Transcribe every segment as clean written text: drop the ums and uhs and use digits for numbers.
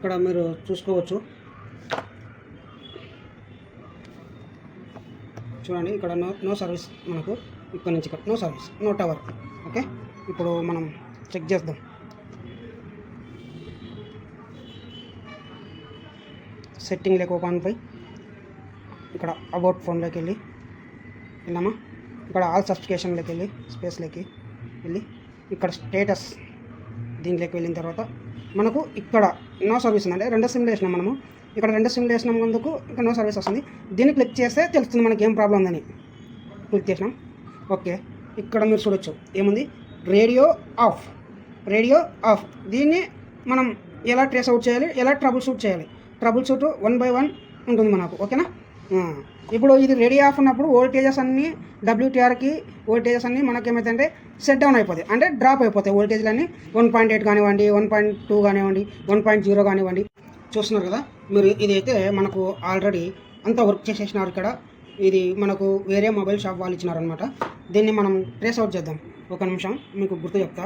ఇక్కడ మీరు చూసుకోవచ్చు. చూడండి, ఇక్కడ నో సర్వీస్, మనకు ఇక్కడ నుంచి ఇక్కడ no service, no tower. Okay, ఇప్పుడు మనం చెక్ చేద్దాం. సెట్టింగ్ లేక ఓపెన్ పై ఇక్కడ అబౌట్ ఫోన్లోకి వెళ్ళామా, ఇక్కడ ఆల్ సబ్స్క్రిప్షన్లోకి వెళ్ళి స్పేస్లోకి వెళ్ళి ఇక్కడ స్టేటస్ దీంట్లోకి వెళ్ళిన తర్వాత మనకు ఇక్కడ నో సర్వీస్ ఉందంటే 2 సిమ్లు వేసినాం మనము. ఇక్కడ 2 సిమ్లు వేసినందుకు ఇక్కడ నో సర్వీస్ వస్తుంది. దీన్ని క్లిక్ చేస్తే తెలుస్తుంది మనకి ఏం ప్రాబ్లం ఉందని. క్లిక్ చేసినాం. ఓకే, ఇక్కడ మీరు చూడొచ్చు ఏముంది, రేడియో ఆఫ్. దీన్ని మనం ఎలా ట్రేస్ అవుట్ చేయాలి, ఎలా ట్రబుల్ షూట్ చేయాలి, ట్రబుల్ షూట్ 1 by 1 ఉంటుంది మనకు. ఓకేనా. ఇప్పుడు ఇది రేడియో ఆఫ్ ఉన్నప్పుడు వోల్టేజెస్ అన్నీ WTRకి వోల్టేజెస్ అన్నీ మనకేమైతే సెట్ డౌన్ అయిపోతాయి, అంటే డ్రాప్ అయిపోతాయి వోల్టేజ్లన్నీ. 1.8 కానివ్వండి, 1.2 కానివ్వండి, 1.0 కానివ్వండి. చూస్తున్నారు కదా మీరు, ఇది అయితే మనకు ఆల్రెడీ అంతా వర్క్ చేసేసినారు. ఇక్కడ ఇది మనకు వేరే మొబైల్ షాప్ వాళ్ళు ఇచ్చినారనమాట. దీన్ని మనం ట్రేస్ అవుట్ చేద్దాం. ఒక నిమిషం మీకు గుర్తు చెప్తా.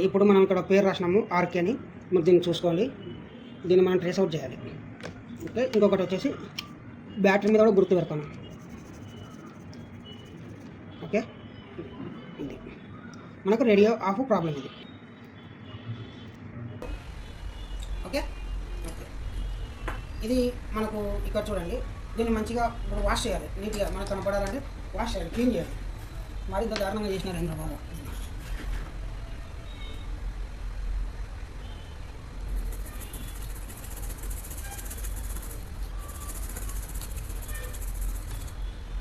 ఇప్పుడు మనం ఇక్కడ పేరు రాసినాము RK అని, మీరు దీన్ని చూసుకోండి. దీన్ని మనం ట్రేస్ అవుట్ చేయాలి. ఓకే, ఇంకొకటి వచ్చేసి బ్యాటరీ మీద కూడా గుర్తు పెడతాను. ఓకే, ఇది మనకు రేడియో ఆఫ్ ప్రాబ్లం ఇది. ఓకే, ఇది మనకు ఇక్కడ చూడండి. దీన్ని మంచిగా ఇప్పుడు వాష్ చేయాలి, నీట్గా మనకు కనపడాలంటే వాష్ చేయాలి, క్లీన్ చేయాలి. మరి ఇంత దారుణంగా చేసినారు హైదరాబాద్.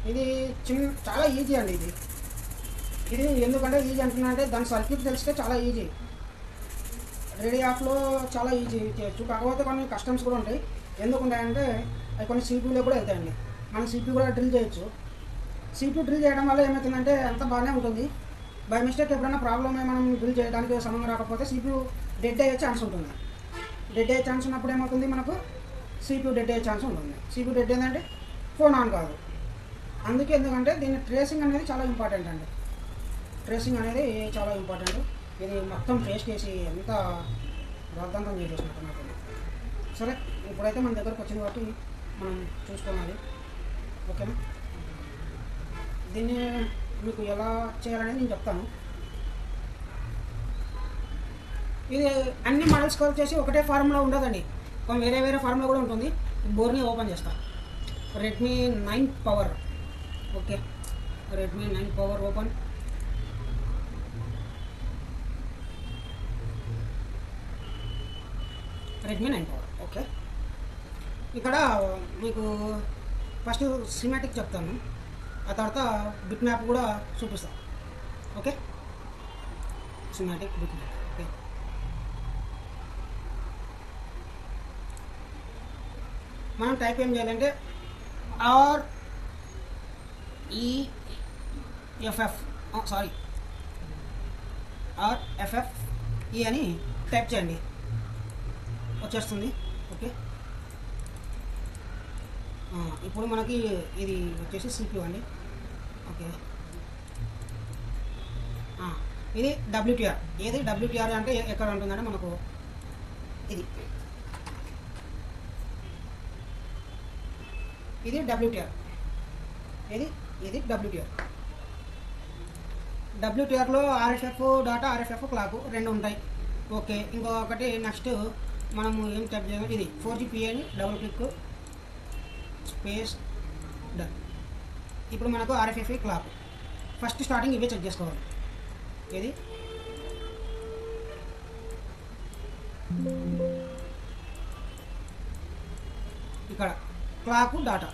ఇది చాలా ఈజీ అండి. ఇది ఎందుకంటే ఈజీ అంటున్నా అంటే దాని సర్క్యూట్ తెలిస్తే చాలా ఈజీ. రేడియో ఆఫ్లో చాలా ఈజీ చేయొచ్చు. కాకపోతే కొన్ని కస్టమ్స్ కూడా ఉంటాయి. ఎందుకుంటాయంటే అవి కొన్ని CPU కూడా వెళ్తాయండి. మనం CPU కూడా డ్రిల్ చేయొచ్చు. CPU డ్రిల్ చేయడం వల్ల ఏమవుతుందంటే అంత బాగానే ఉంటుంది. బై మిస్టేక్ ఎప్పుడైనా ప్రాబ్లమ్ మనం డ్రిల్ చేయడానికి సమయం రాకపోతే CPU డెడ్ అయ్యే ఛాన్స్ ఉంటుంది. డెడ్ అయ్యే ఛాన్స్ ఉన్నప్పుడు ఏమవుతుంది, మనకు CPU డెడ్ అయ్యే ఛాన్స్ ఉంటుంది. CPU డెడ్ ఏంటంటే ఫోన్ ఆన్ కాదు. అందుకే ఎందుకంటే దీన్ని ట్రేసింగ్ అనేది చాలా ఇంపార్టెంట్ అండి. ట్రేసింగ్ అనేది చాలా ఇంపార్టెంట్. ఇది మొత్తం ట్రేస్ చేసి ఎంత రాద్ధాంతం చేసేసినట్టు నాకు. సరే, ఇప్పుడైతే మన దగ్గరకు వచ్చింది కాబట్టి మనం చూసుకోవాలి. ఓకేనా. దీన్ని మీకు ఎలా చేయాలనేది నేను చెప్తాను. ఇది అన్ని మోడల్స్ కాల్ చేసి ఒకటే ఫార్ములా ఉండదండి, కొన్ని వేరే ఫార్ములా కూడా ఉంటుంది. బోర్ని ఓపెన్ చేస్తాను. Redmi 9 power. Okay, Redmi 9 power open. Redmi 9 power. Okay, ఇక్కడ మీకు ఫస్ట్ సిమాటిక్ చెప్తాను, ఆ తర్వాత బిట్ మ్యాప్ కూడా చూపిస్తాను. Okay, schematic bit map. Okay, మనం టైప్ ఏం చేయాలంటే RFFE అని టైప్ చేయండి, వచ్చేస్తుంది. ఓకే, ఇప్పుడు మనకి ఇది వచ్చేసి CPU అండి. ఓకే, ఇది WTR. ఏది WTR అంటే ఎక్కడ ఉంటుందంటే మనకు ఇది WTR. ఇది WTRలో RFF డాటా, RFF క్లాక్ రెండు ఉంటాయి. ఓకే, ఇంకొకటి నెక్స్ట్ మనము ఏం టైప్ చేయాలి, ఇది 4GPA అని డబుల్ క్లిక్ స్పేస్ డన్. ఇప్పుడు మనకు RFF క్లాక్. ఫస్ట్ స్టార్టింగ్ ఇవే చెక్ చేసుకోవాలి. ఇది ఇక్కడ clock data,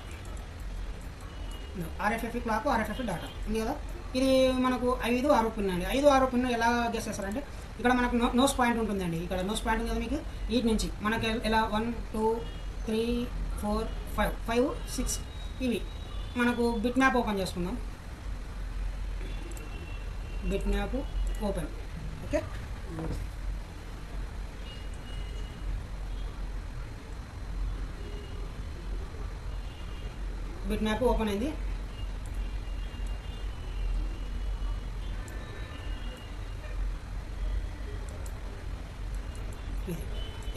RFF clock, RFF data ఉంది కదా. ఇది మనకు 5, 6 పిన్ అండి. 5, 6 పిన్ ఎలా గెస్ చేస్తారంటే ఇక్కడ మనకు నోస్ పాయింట్ ఉంటుందండి. ఇక్కడ నోస్ పాయింట్ ఉంది కదా మీకు, వీటి నుంచి మనకి ఎలా 1 2 3 4 5 6 ఇవి మనకు బిట్ మ్యాప్ ఓపెన్ చేసుకుందాం. Bit map open. Okay, bit map open అయింది.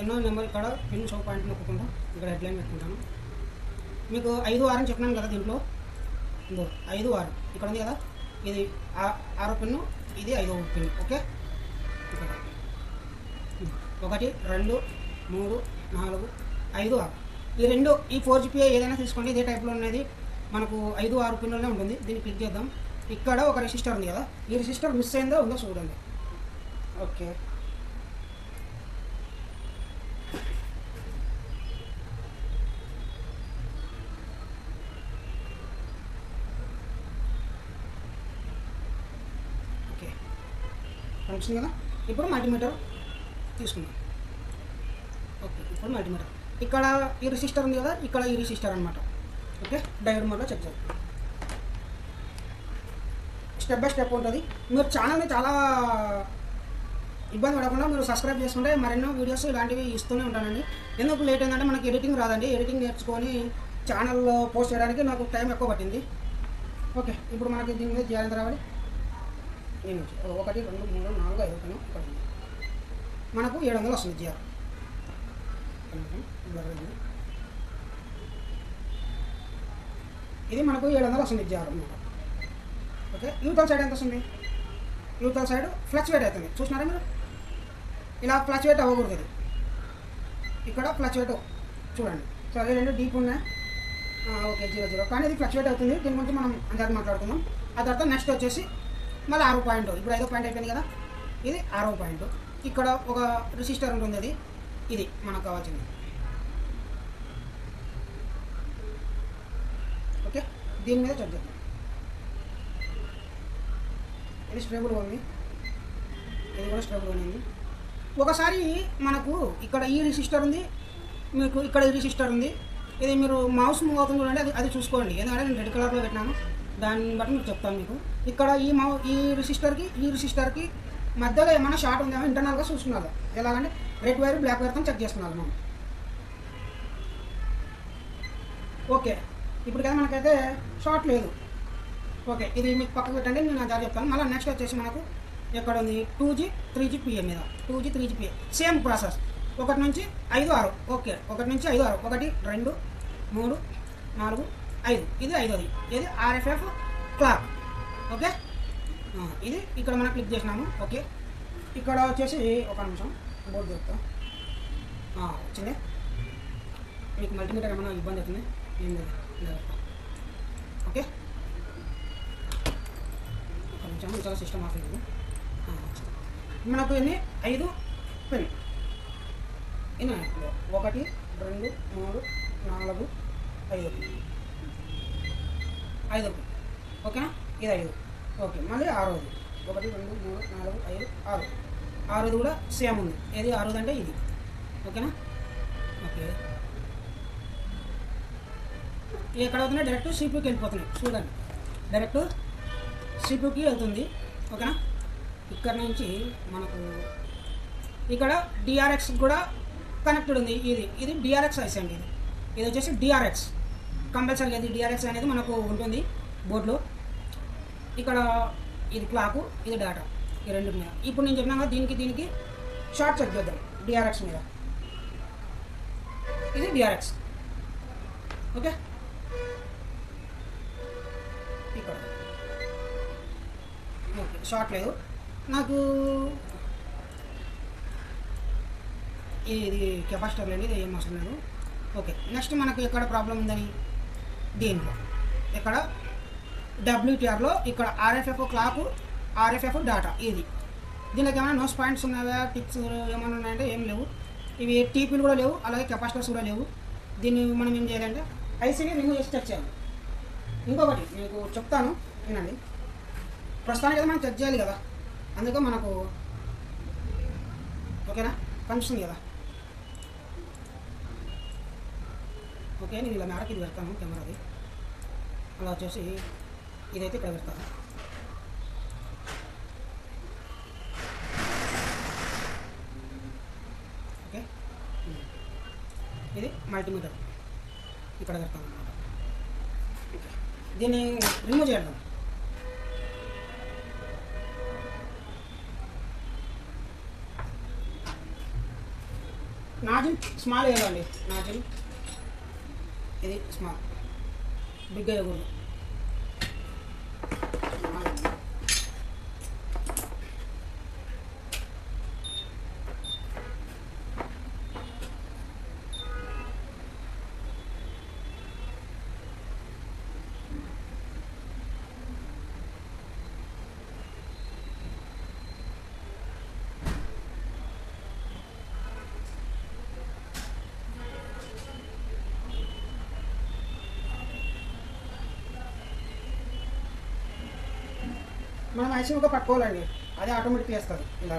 ఎన్నో నెంబర్ ఇక్కడ పిన్ షో పాయింట్ నొక్కకుండా ఇక్కడ హెడ్లైన్ పెట్టుకుంటాను. మీకు 5, 6 అని చెప్పినాను కదా, దీంట్లో ఇంకో 5, 6 ఇక్కడ ఉంది కదా, ఇది 6వ పిన్ను, ఇది 5వ పిన్. ఓకే, ఇక్కడ 1, 2, 3, 4, 5, 6 ఈ రెండు, ఈ 4GPA ఏదైనా తీసుకోండి, ఇదే టైప్లో ఉన్నది మనకు 5, 6 పిన్నులనే ఉంటుంది. దీన్ని క్లిక్ చేద్దాం. ఇక్కడ ఒక రెసిస్టర్ ఉంది కదా, ఈ రెసిస్టర్ మిస్ అయిందో ఉందో చూడండి. ఓకే, ఓకే కనిపిస్తుంది కదా. ఇప్పుడు మల్టీమీటర్ తీసుకుందాం. ఓకే, ఇప్పుడు మల్టీమీటర్ ఇక్కడ ఈ రెసిస్టర్ ఉంది కదా, ఇక్కడ ఈ రెసిస్టర్ అనమాట. ఓకే, డయోడ్ మోడ్లో చెక్ చేద్దాం. స్టెప్ బై స్టెప్ ఉంటుంది. మీరు ఛానల్ని చాలా ఇబ్బంది పడకుండా మీరు సబ్స్క్రైబ్ చేసుకుంటే మరెన్నో వీడియోస్ ఇలాంటివి ఇస్తూనే ఉంటానండి. ఎందుకు లేట్ అయిందంటే మనకి ఎడిటింగ్ రాదండి. ఎడిటింగ్ నేర్చుకొని ఛానల్లో పోస్ట్ చేయడానికి నాకు టైం ఎక్కువ పట్టింది. ఓకే, ఇప్పుడు మనకి దీని మీద చేయాలి రావాలి. 1, 2, 3, 4, 5 ఇక్కడ మనకు 700 వస్తుంది జిఆర్. ఇది మనకు 700 వస్తుంది జిఆర్ అనమాట. ఓకే, యూతల్ సైడ్ ఎంత వస్తుంది? యూతల్ సైడ్ ఫ్లక్చువేట్ అవుతుంది. చూసినారా మీరు? ఇలా ఫ్లక్చువేట్ అవ్వకూడదు. ఇది ఇక్కడ ఫ్లక్చువేట్ చూడండి. సో అదే 2 డీప్ ఉన్నాయి. ఓకే, 0, 0 కానీ ఇది ఫ్లక్చువేట్ అవుతుంది. దీని గురించి మనం అందరికీ మాట్లాడుకుందాం. ఆ తర్వాత నెక్స్ట్ వచ్చేసి మళ్ళీ 6వ పాయింట్. ఇప్పుడు 5వ పాయింట్ అయిపోయింది కదా, ఇది 6వ పాయింట్. ఇక్కడ ఒక రెసిస్టర్ ఉంటుంది, ఇది మనకు కావాల్సింది. ఓకే, దీని మీద చెక్ చేద్దాం. ఇది స్టేబుల్ ఉంది, ఇది కూడా స్టేబుల్ ఉంది. ఒకసారి మనకు ఇక్కడ ఈ రెసిస్టర్ ఉంది, మీకు ఇక్కడ ఈ రెసిస్టర్ ఉంది. ఇది మీరు మౌస్ మూవ్ అవుతుంది చూడండి, అది చూసుకోండి. ఎందుకంటే నేను రెడ్ కలర్లో పెట్టినాను, దాన్ని బట్టి మీకు చెప్తాను. మీకు ఇక్కడ ఈ రెసిస్టర్కి మధ్యలో ఏమైనా షార్ట్ ఉందేమో ఇంటర్నల్గా చూసుకున్నారు. ఎలాగంటే రెడ్ వైర్ బ్లాక్ వైర్తో చెక్ చేస్తున్నారు మనం. ఓకే, ఇప్పుడు కదా మనకైతే షార్ట్ లేదు. ఓకే, ఇది మీకు పక్కకు పెట్టండి, నేను దారి చెప్తాను. మళ్ళీ నెక్స్ట్ వచ్చేసి మనకు ఎక్కడ ఉంది 2G 3GPA మీద 2G 3GPA సేమ్ ప్రాసెస్ 1 నుంచి 5, 6. ఓకే, 1 నుంచి 5, 6 1, 2, 3, 4, 5 ఇది 5వది. ఇది RFF క్లాక్. ఓకే, ఇది ఇక్కడ మనం క్లిక్ చేసినాము. ఓకే, ఇక్కడ వచ్చేసి ఒక నిమిషం బోర్డు చెప్తాం. వచ్చింది. మీకు మల్టీమీటర్ ఏమైనా ఇబ్బంది అవుతుంది? ఏం లేదు. ఓకే, ఒక నిమిషం చాలా సిస్టమ్ ఆఫ్ అయింది. మనకు ఎన్ని 5 పిన్. 1, 2, 3, 4, 5 5 ఓకేనా, ఇది 5. ఓకే, మళ్ళీ 6వది 1, 2, 3, 4, 5, 6. 6వది కూడా సేమ్ ఉంది. ఏది 6వది అంటే ఇది. ఓకేనా. ఓకే, ఎక్కడ అవుతున్నాయి? డైరెక్ట్ సిపియూకి వెళ్ళిపోతున్నాయి. చూడండి, డైరెక్ట్ సిపియూకి వెళ్తుంది. ఓకేనా. ఇక్కడ నుంచి మనకు ఇక్కడ డిఆర్ఎక్స్ కూడా కనెక్టెడ్ ఉంది. ఇది డిఆర్ఎక్స్ ఐసి అండి. ఇది వచ్చేసి డిఆర్ఎక్స్ కంపల్సరీ. అది డిఆర్ఎక్స్ అనేది మనకు ఉంటుంది బోర్డులో. ఇక్కడ ఇది క్లాకు, ఇది డేటా, ఈ రెండు మీద. ఇప్పుడు నేను చెప్పినా కదా, దీనికి షార్ట్ చెక్ చేద్దాం డిఆర్ఎక్స్ మీద. ఇది డిఆర్ఎక్స్. ఓకే, ఇక్కడ ఓకే షార్ట్ లేదు నాకు. ఇది కెపాసిటర్ లేదు, ఇది ఏం అవసరం లేదు. ఓకే, నెక్స్ట్ మనకు ఎక్కడ ప్రాబ్లం ఉందని దీంట్లో ఇక్కడ WTRలో ఇక్కడ RFF క్లాకు, RFF డేటా. ఇది దీనికి ఏమైనా నోస్ పాయింట్స్ ఉన్నాయా, టిక్స్ ఏమైనా ఉన్నాయంటే ఏం లేవు. ఇవి టీపీలు కూడా లేవు, అలాగే కెపాసిటర్స్ కూడా లేవు. దీన్ని మనం ఏం చేయాలంటే ఐసీని రిమూవ్ చేసి చెక్ చేయాలి. ఇంకొకటి మీకు చెప్తాను వినండి. ప్రస్తుతానికి కదా మనం చెక్ చేయాలి కదా, అందుకే మనకు ఓకేనా కనిపిస్తుంది కదా. ఓకే, నేను ఇలా మేరకు ఇది పెడతాను కెమెరాది. అలా వచ్చేసి ఇదైతే ఇక్కడ పెడతాను. ఓకే, ఇది మల్టీమీటర్ ఇక్కడ పెడతాను అన్నమాట. ఓకే, దీన్ని రిమూవ్ చేద్దాం. నాజిల్ స్మాల్ వేయాలండి. నాజిల్ ఇది స్మాల్, బిగ్ వేయకూడదు. మనం ఐసీ ముక్క పట్టుకోవాలండి, అదే ఆటోమేటిక్ వేస్తుంది. ఇలా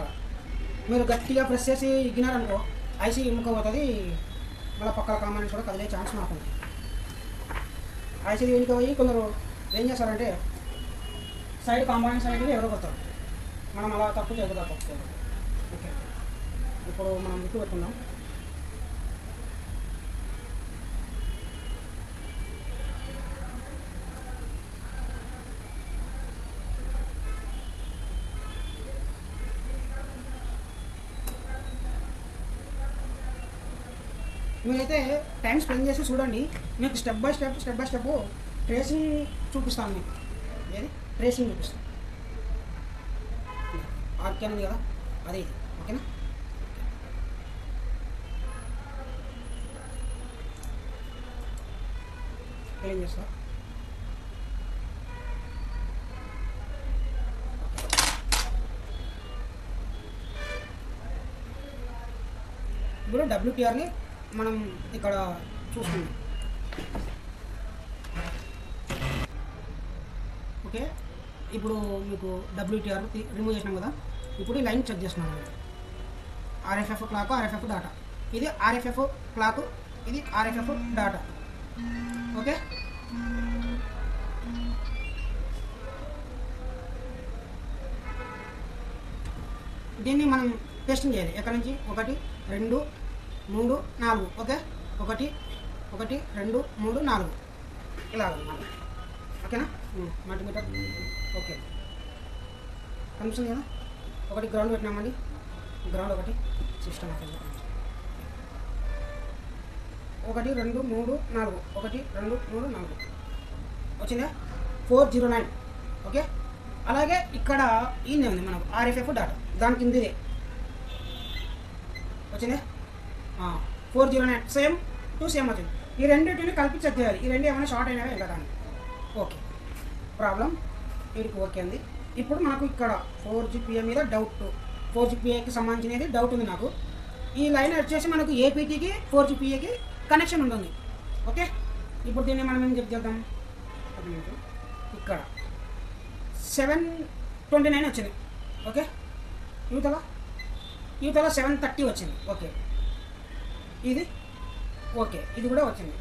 మీరు గట్టిగా ప్రెస్ చేసి ఇగ్గినారనుకో ఐసీ ముక్క పోతుంది, మళ్ళీ పక్కల కాంపోనెంట్స్ కూడా కదిలే ఛాన్స్ మాకుంది. ఐసీ వెనుక పోయి కొందరు ఏం చేస్తారంటే సైడ్ కాంపోనెంట్స్ అనేవి ఎవరో కొడతారు. మనం అలా తప్పు చేయకూడదు. ఓకే, ఇప్పుడు మనం గుర్తు పెట్టుకుందాం. మీరైతే టైం స్పెండ్ చేసి చూడండి, మీకు స్టెప్ బై స్టెప్ ట్రేసింగ్ చూపిస్తాను. మీకు ఏది ట్రేసింగ్ చూపిస్తాను. ఆర్కే ఉంది కదా, అదే ఇది. ఓకేనా? ఏం చేస్తా, ఇప్పుడు WPRని మనం ఇక్కడ చూస్తున్నాం. ఓకే, ఇప్పుడు మీకు WTR రిమూవ్ చేసినాం కదా. ఇప్పుడు ఈ లైన్ చెక్ చేస్తున్నాం. RFF clock, RFF data. ఇది RFF క్లాక్, ఇది RFF డాటా. ఓకే, దీన్ని మనం టెస్టింగ్ చేయాలి. ఎక్కడి నుంచి 1 2 3 4. ఓకే, 1 1 2 3 4 ఇలాగన్నమాట. ఓకేనా? మల్టీమీటర్. ఓకే, కనిపిస్తుంది కదా. ఒకటి గ్రౌండ్ పెట్టినామండి, గ్రౌండ్ ఒకటి సిస్టమ్. 1 2 3 4 1 2 3 4 వచ్చిందా? 409. ఓకే, అలాగే ఇక్కడ ఈయన ఉంది మనకు RFF డాటా, దాని కింద ఇదే వచ్చిందే 409. సేమ్ టు సేమ్ వచ్చింది. ఈ రెండింటిని కలిపి చెక్ చేయాలి. ఈ రెండు ఏమైనా షార్ట్ అయినావే కదా అని. ఓకే, ప్రాబ్లం వీడికి ఓకే అండి. ఇప్పుడు మనకు ఇక్కడ 4GPA మీద డౌట్, 4GPAకి సంబంధించినది డౌట్ ఉంది నాకు. ఈ లైన్ వచ్చేసి మనకు APTకి 4GPAకి కనెక్షన్ ఉంటుంది. ఓకే, ఇప్పుడు దీన్ని మనం ఏం చెక్ చేద్దాం. ఇక్కడ 729 వచ్చింది. ఓకే, యూతల 730 వచ్చింది. ఓకే, ఇది ఓకే, ఇది కూడా వచ్చింది.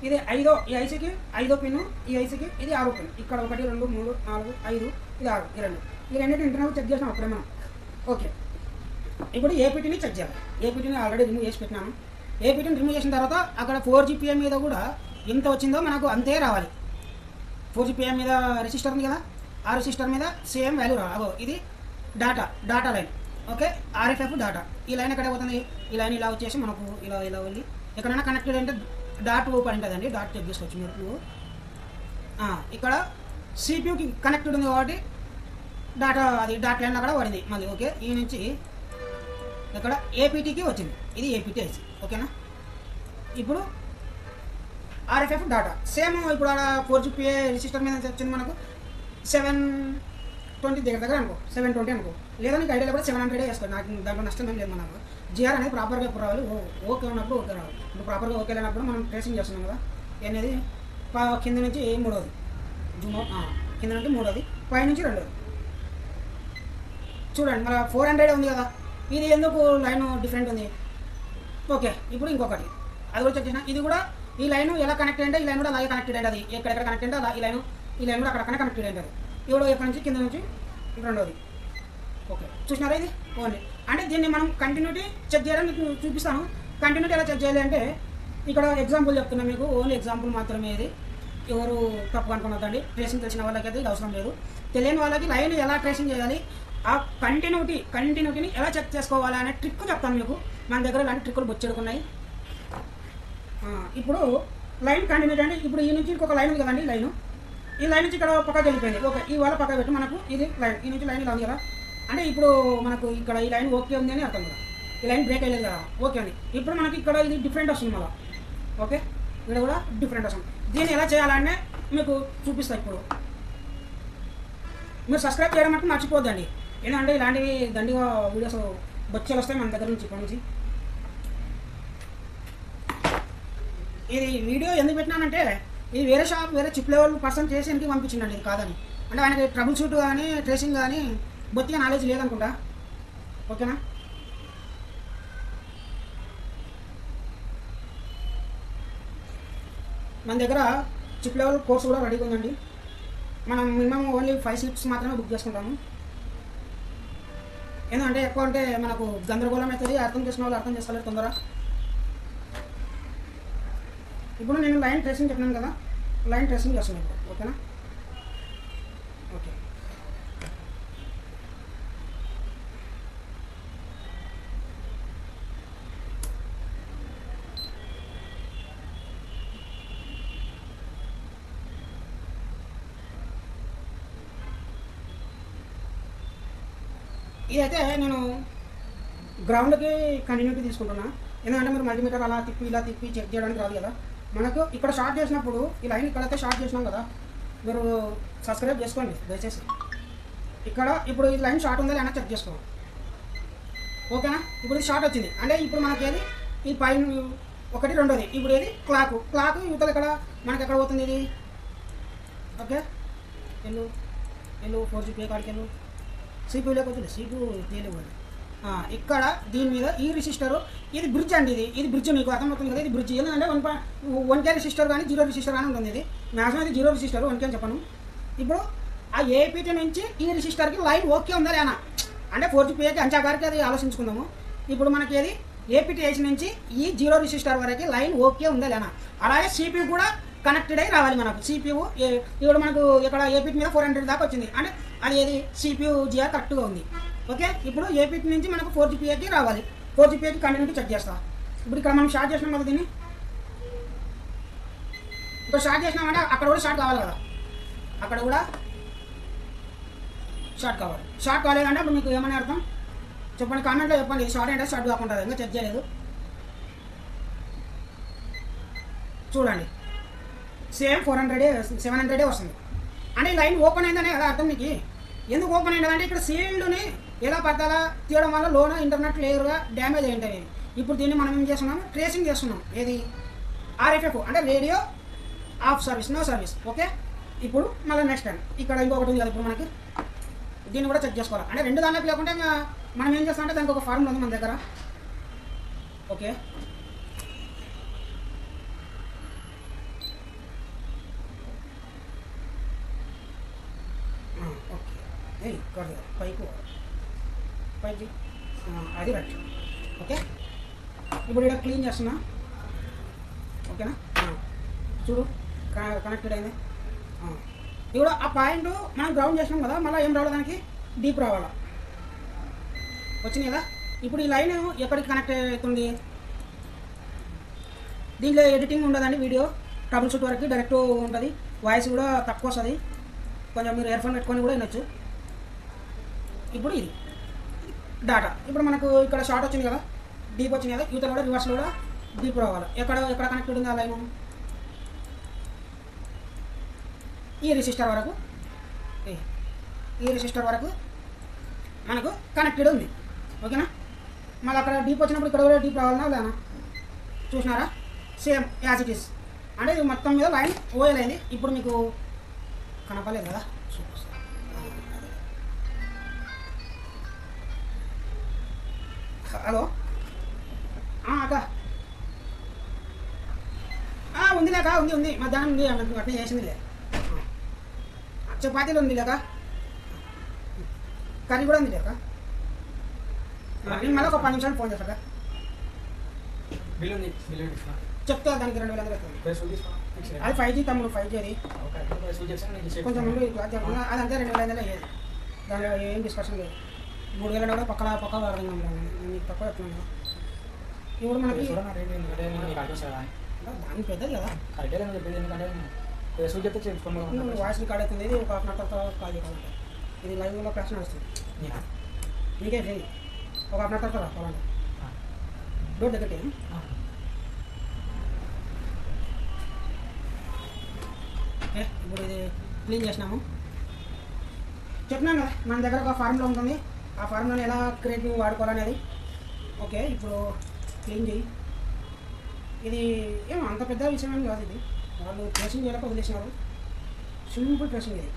ఇది 5, ఈ ఐసీకి 5 పిన్, ఈ ఐసీకి ఇది 6 పిన్. ఇక్కడ 1 2 3 4 5, ఇది 6, ఈ రెండింటి ఇంటర్నల్ చెక్ చేసినాం అప్పుడే మనం. ఓకే, ఇప్పుడు APTని చెక్ చేయాలి. APTని ఆల్రెడీ రిమూవ్ చేసి పెట్టినాము. APTని రిమూవ్ చేసిన తర్వాత అక్కడ 4GPA మీద కూడా ఎంత వచ్చిందో మనకు అంతే రావాలి. 4GPA మీద రెసిస్టర్ ఉంది కదా, ఆ రెసిస్టర్ మీద సేమ్ వాల్యూ రావాలి. ఇది data line. Okay, RFF data. ఈ లైన్ ఎక్కడ పోతుంది? ఈ లైన్ ఇలా వచ్చేసి మనకు ఇలా వెళ్ళి ఎక్కడైనా కనెక్టెడ్ అంటే డాట్ ఓపెన్ ఉంటుందండి. డాట్ చెక్ చేసుకోవచ్చు మీరు. ఇక్కడ CPUకి కనెక్టెడ్ ఉంది కాబట్టి డాట్ లైన్ అక్కడ పడింది మళ్ళీ. ఓకే, ఈ నుంచి ఇక్కడ APTకి వచ్చింది. ఇది APT ఐసి. ఓకేనా? ఇప్పుడు RFF డాటా సేమ్. ఇప్పుడు అలా 4GPA రెసిస్టర్ మీద వచ్చింది మనకు 720 దగ్గర అనుకో, 720 అనుకో. లేదా నీకు ఐడియాలో కూడా 700 వేసుకోండి. నాకు దాంట్లో నష్టం ఏం లేదు. మనకు GR అనేది ప్రాపర్గా ఎప్పుడు రావాలి, ఓకే ఉన్నప్పుడు ఓకే రావాలి. ఇప్పుడు ప్రాపర్గా ఓకే లేనప్పుడు మనం ట్రేసింగ్ చేస్తున్నాం కదా. అనేది కింద నుంచి 3వది, కింద నుంచి 3వది, పై నుంచి 2వది. చూడండి, మన 400 ఉంది కదా, ఇది ఎందుకు లైన్ డిఫరెంట్ ఉంది? ఓకే, ఇప్పుడు ఇంకొకటి అది కూడా చెక్ చేసిన. ఇది కూడా ఈ లైన్ ఎలా కనెక్ట్ అంటే ఈ లైన్ కూడా అలాగే కనెక్టెడ్ అయ్యింది. అది ఎక్కడెక్కడ కనెక్ట్ అంటే అలా ఈ లైన్ కూడా అక్కడక్కడ కనెక్టెడ్ అయ్యింది. ఇప్పుడు ఎక్కడి నుంచి కింద నుంచి 2వది. ఓకే, చూసినారా? ఇది ఓన్లీ అంటే దీన్ని మనం కంటిన్యూటీ చెక్ చేయడానికి చూపిస్తాను. కంటిన్యూటీ ఎలా చెక్ చేయాలి అంటే ఇక్కడ ఎగ్జాంపుల్ చెప్తున్నాను మీకు, ఓన్లీ ఎగ్జాంపుల్ మాత్రమే. ఇది ఎవరు తప్పు అనుకున్నదండి. ట్రేసింగ్ తెలిసిన వాళ్ళకైతే ఇది అవసరం లేదు. తెలియని వాళ్ళకి లైన్ ఎలా ట్రేసింగ్ చేయాలి, ఆ కంటిన్యూటీని ఎలా చెక్ చేసుకోవాలి అనే ట్రిక్ చెప్తాను మీకు. మన దగ్గర ఇలాంటి ట్రిక్కులు బొచ్చెడుకున్నాయి. ఇప్పుడు లైన్ కంటిన్యూటీ అంటే ఇప్పుడు ఈ నుంచి ఇంకొక లైన్ ఉంది కదండి, ఈ లైన్ నుంచి ఇక్కడ పక్కకి వెళ్ళిపోయింది. ఓకే, ఈ వాళ్ళ పక్క పెట్టి మనకు ఇది లైన్, ఈ నుంచి లైన్ ఇలా ఉంది కదా, అంటే ఇప్పుడు మనకు ఇక్కడ ఈ లైన్ ఓకే ఉంది అని అర్థం కదా, ఈ లైన్ బ్రేక్ అయ్యలేదు కదా, ఓకే అండి. ఇప్పుడు మనకి ఇక్కడ ఇది డిఫరెంట్ వస్తుంది మళ్ళీ. ఓకే, ఇక్కడ కూడా డిఫరెంట్ వస్తుంది. దీన్ని ఎలా చేయాలంటే మీకు చూపిస్తాను. ఇప్పుడు మీరు సబ్స్క్రైబ్ చేయడం అంటే మర్చిపోద్దండి, ఎందుకంటే ఇలాంటివి దండిగా వీడియోస్ బొచ్చెలు వస్తాయి మన దగ్గర నుంచి. ఇప్పటి నుంచి ఇది వీడియో ఎందుకు పెట్టినానంటే, ఇది వేరే షాప్ వేరే చిప్ లెవెల్ పర్సన్ చేసేందుకు పంపించిండండి, ఇది కాదని. అంటే ఆయనకి ట్రబుల్ షూట్ కానీ ట్రేసింగ్ కానీ బొత్తిగా నాలెడ్జ్ లేదనుకుంటా. ఓకేనా, మన దగ్గర చిప్ లెవెల్ కోర్స్ కూడా రెడీగా ఉందండి. మనం మినిమం ఓన్లీ 5 స్లిప్స్ మాత్రమే బుక్ చేసుకుంటాము. ఎందుకంటే ఎక్కువ అంటే మనకు గందరగోళం అవుతుంది, అర్థం చేసిన వాళ్ళు అర్థం చేసుకోలేదు తొందర. ఇప్పుడు నేను లైన్ ట్రేసింగ్ చెప్పినాను కదా, లైన్ ట్రేసింగ్ చేస్తున్నాను ఇప్పుడు. ఓకేనా, ఓకే. ఇదైతే నేను గ్రౌండ్కి కంటిన్యూటీ తీసుకుంటున్నా, ఎందుకంటే మీరు మల్టీమీటర్ అలా తిప్పి ఇలా తిప్పి చెక్ చేయడానికి రాదు కదా. మనకు ఇక్కడ షార్ట్ చేసినప్పుడు ఈ లైన్ ఇక్కడైతే షార్ట్ చేసినాం కదా, మీరు సబ్స్క్రైబ్ చేసుకోండి దయచేసి. ఇక్కడ ఇప్పుడు ఈ లైన్ షార్ట్ ఉందా లేదా చెక్ చేసుకోండి. ఓకేనా, ఇప్పుడు ఇది షార్ట్ వచ్చింది అంటే ఇప్పుడు మనకి ఏది ఈ పైన ఒకటి రెండోది. ఇప్పుడు ఏది క్లాక్ యువతలు ఇక్కడ మనకి ఎక్కడ పోతుంది ఇది. ఓకే, వెళ్ళు 4G కాడికి వెళ్ళు. CPU లేకపోతుంది, CPU తేలివ్వండి. ఇక్కడ దీని మీద ఈ రెసిస్టరు, ఇది బ్రిడ్జ్ అండి, ఇది బ్రిడ్జ్ మీకు అర్థమవుతుంది కదా, ఇది బ్రిడ్జ్. ఎందుకంటే 1K రెసిస్టర్ కానీ 0 రెసిస్టర్ కానీ ఉంటుంది. ఇది మ్యాక్సిమం ఇది 0 రెసిస్టర్, 1K అని చెప్పను. ఇప్పుడు ఆ ఏపీటీ నుంచి ఈ రెసిస్టర్కి లైన్ ఓకే ఉందా లేనా అంటే 4G అంచాగారికి అది ఆలోచించుకుందాము. ఇప్పుడు మనకి ఏది ఏపీటీహెచ్ నుంచి ఈ 0 రెసిస్టర్ వరకు లైన్ ఓకే ఉందా లేనా. అలాగే CPU కూడా కనెక్టెడ్ అయి రావాలి మనకు. CPU ఇప్పుడు మనకు ఇక్కడ ఏపీటీ మీద 400 దాకా వచ్చింది అంటే అది ఏది CPU GR కరెక్ట్గా ఉంది. ఓకే, ఇప్పుడు ఏపీటీ నుంచి మనకు 4G రావాలి. 4G కంటిన్యూటీ చెక్ చేస్తా. ఇప్పుడు ఇక్కడ మనం షార్ట్ చేసినాం కదా, దీన్ని ఇప్పుడు షార్ట్ చేసినామంటే అక్కడ కూడా షార్ట్ కావాలి కదా, అక్కడ కూడా షార్ట్ కావాలి. షార్ట్ కాలేదంటే అప్పుడు మీకు ఏమని అర్థం చెప్పండి, కామెంట్లో చెప్పండి. షార్ట్ అంటే షార్ట్ కాకుండా ఇంకా చెక్ చేయలేదు. చూడండి, సేమ్ 700 వస్తుంది అంటే ఈ లైన్ ఓపెన్ అయిందనే కదా అర్థం మీకు. ఎందుకు ఓపెన్ అయిందంటే ఇక్కడ సీల్డ్ని ఎలా పట్టాలా తీయడం వల్ల లోన ఇంటర్నెట్ లేయర్గా డ్యామేజ్ అయి ఉంటుంది. ఇప్పుడు దీన్ని మనం ఏం చేస్తున్నాం, ట్రేసింగ్ చేస్తున్నాం. ఏది RFF అంటే radio off service, no service. Okay, ఇప్పుడు మళ్ళీ నెక్స్ట్ టైం ఇక్కడ ఇంకొకటి ఉంది కదా, ఇప్పుడు మనకి దీన్ని కూడా చెక్ చేసుకోవాలి. అంటే రెండు దాంట్లోకి లేకుంటే మనం ఏం చేస్తామంటే దానికి ఒక ఫార్ములా ఉంది మన దగ్గర. ఓకే, పైకి అది రైట్. ఓకే, ఇప్పుడు ఇక్కడ క్లీన్ చేస్తున్నా. ఓకేనా, చూడు కనెక్టెడ్ అయింది. ఇప్పుడు ఆ పాయింట్ మనం గ్రౌండ్ చేసినాం కదా, మళ్ళీ ఏం రావాలి దానికి డీప్ రావాలా. వచ్చింది కదా, ఇప్పుడు ఈ లైన్ ఎక్కడికి కనెక్ట్ అవుతుంది. దీంట్లో ఎడిటింగ్ ఉండదండి, వీడియో ట్రబుల్ షూట్ వరకు డైరెక్ట్ ఉంటుంది. వాయిస్ కూడా తక్కువ వస్తుంది, కొంచెం మీరు ఇయర్ ఫోన్ పెట్టుకొని కూడా వినొచ్చు. ఇప్పుడు ఇది డాటా, ఇప్పుడు మనకు ఇక్కడ షార్ట్ వచ్చింది కదా, డీప్ వచ్చింది కదా, యూతలో కూడా రివర్స్లో కూడా డీప్ రావాలి. ఎక్కడ కనెక్టెడ్ ఉంది ఆ లైన్, ఈ రెసిస్టర్ వరకు, ఈ రెసిస్టర్ వరకు మనకు కనెక్టెడ్ ఉంది. ఓకేనా, మళ్ళీ అక్కడ డీప్ వచ్చినప్పుడు ఇక్కడ కూడా డీప్ రావాలన్నా లేనా, చూసినారా, సేమ్ యాజ్ ఇట్ ఈస్. అంటే ఇది మొత్తం మీద లైన్ ఓఎల్ అయింది. ఇప్పుడు మీకు కనపలేదు కదా, హలో అక్క ఉంది లేక, ఉంది మధ్యాహ్నం ఉంది అట్లా చేసింది లే. చపాతీలు ఉంది లేక, కర్రీ కూడా ఉంది లేక. నేను మళ్ళీ ఒక 10 నిమిషాలు ఫోన్ చేస్తాక చెప్తా, దానికి 2000 అవుతుంది. అది 5G తమ్ముడు, 5G అది కొంచెం ముందు అదంతే 2000 అయ్యేది. దానిలో ఏం డిస్కషన్ లేదు. 3000 కూడా పక్క అర్థం కాదు, నేను తక్కువ చెప్తున్నాను కదా. ఇప్పుడు మనకి వస్తుందా దాని పెద్దది కదా, కరెక్టే నేను చెప్పేది. ఎందుకంటే ఫేస్బుక్ చెప్తే చేసుకోండి. వాయిస్ రికార్డ్ అవుతుంది. ఇది ఒక హాఫ్ అన్ అవర్ తర్వాత కాల్ చేయాలంటే ఇది లైవ్లో ప్రశ్న వస్తుంది. నీకే చేయి ఒక హాఫ్ అన్ అవర్ తర్వాత రావాలంటే డోర్ దగ్గర. ఓకే, ఇప్పుడు ఇది క్లీన్ చేసినాము. చెప్పినాను కదా మన దగ్గర ఒక ఫార్ములా ఉంటుంది, ఆ ఫార్ములాని ఎలా క్రియేటివ్ వాడుకోవాలనేది. ఓకే, ఇప్పుడు క్లీన్ చేయి. ఇది ఏమో అంత పెద్ద విషయం ఏం కాదు. ఇది వాళ్ళు ప్రెసింగ్ చేయలేక వదిలేసినారు. సింపుల్ ప్రెసింగ్ ఇది.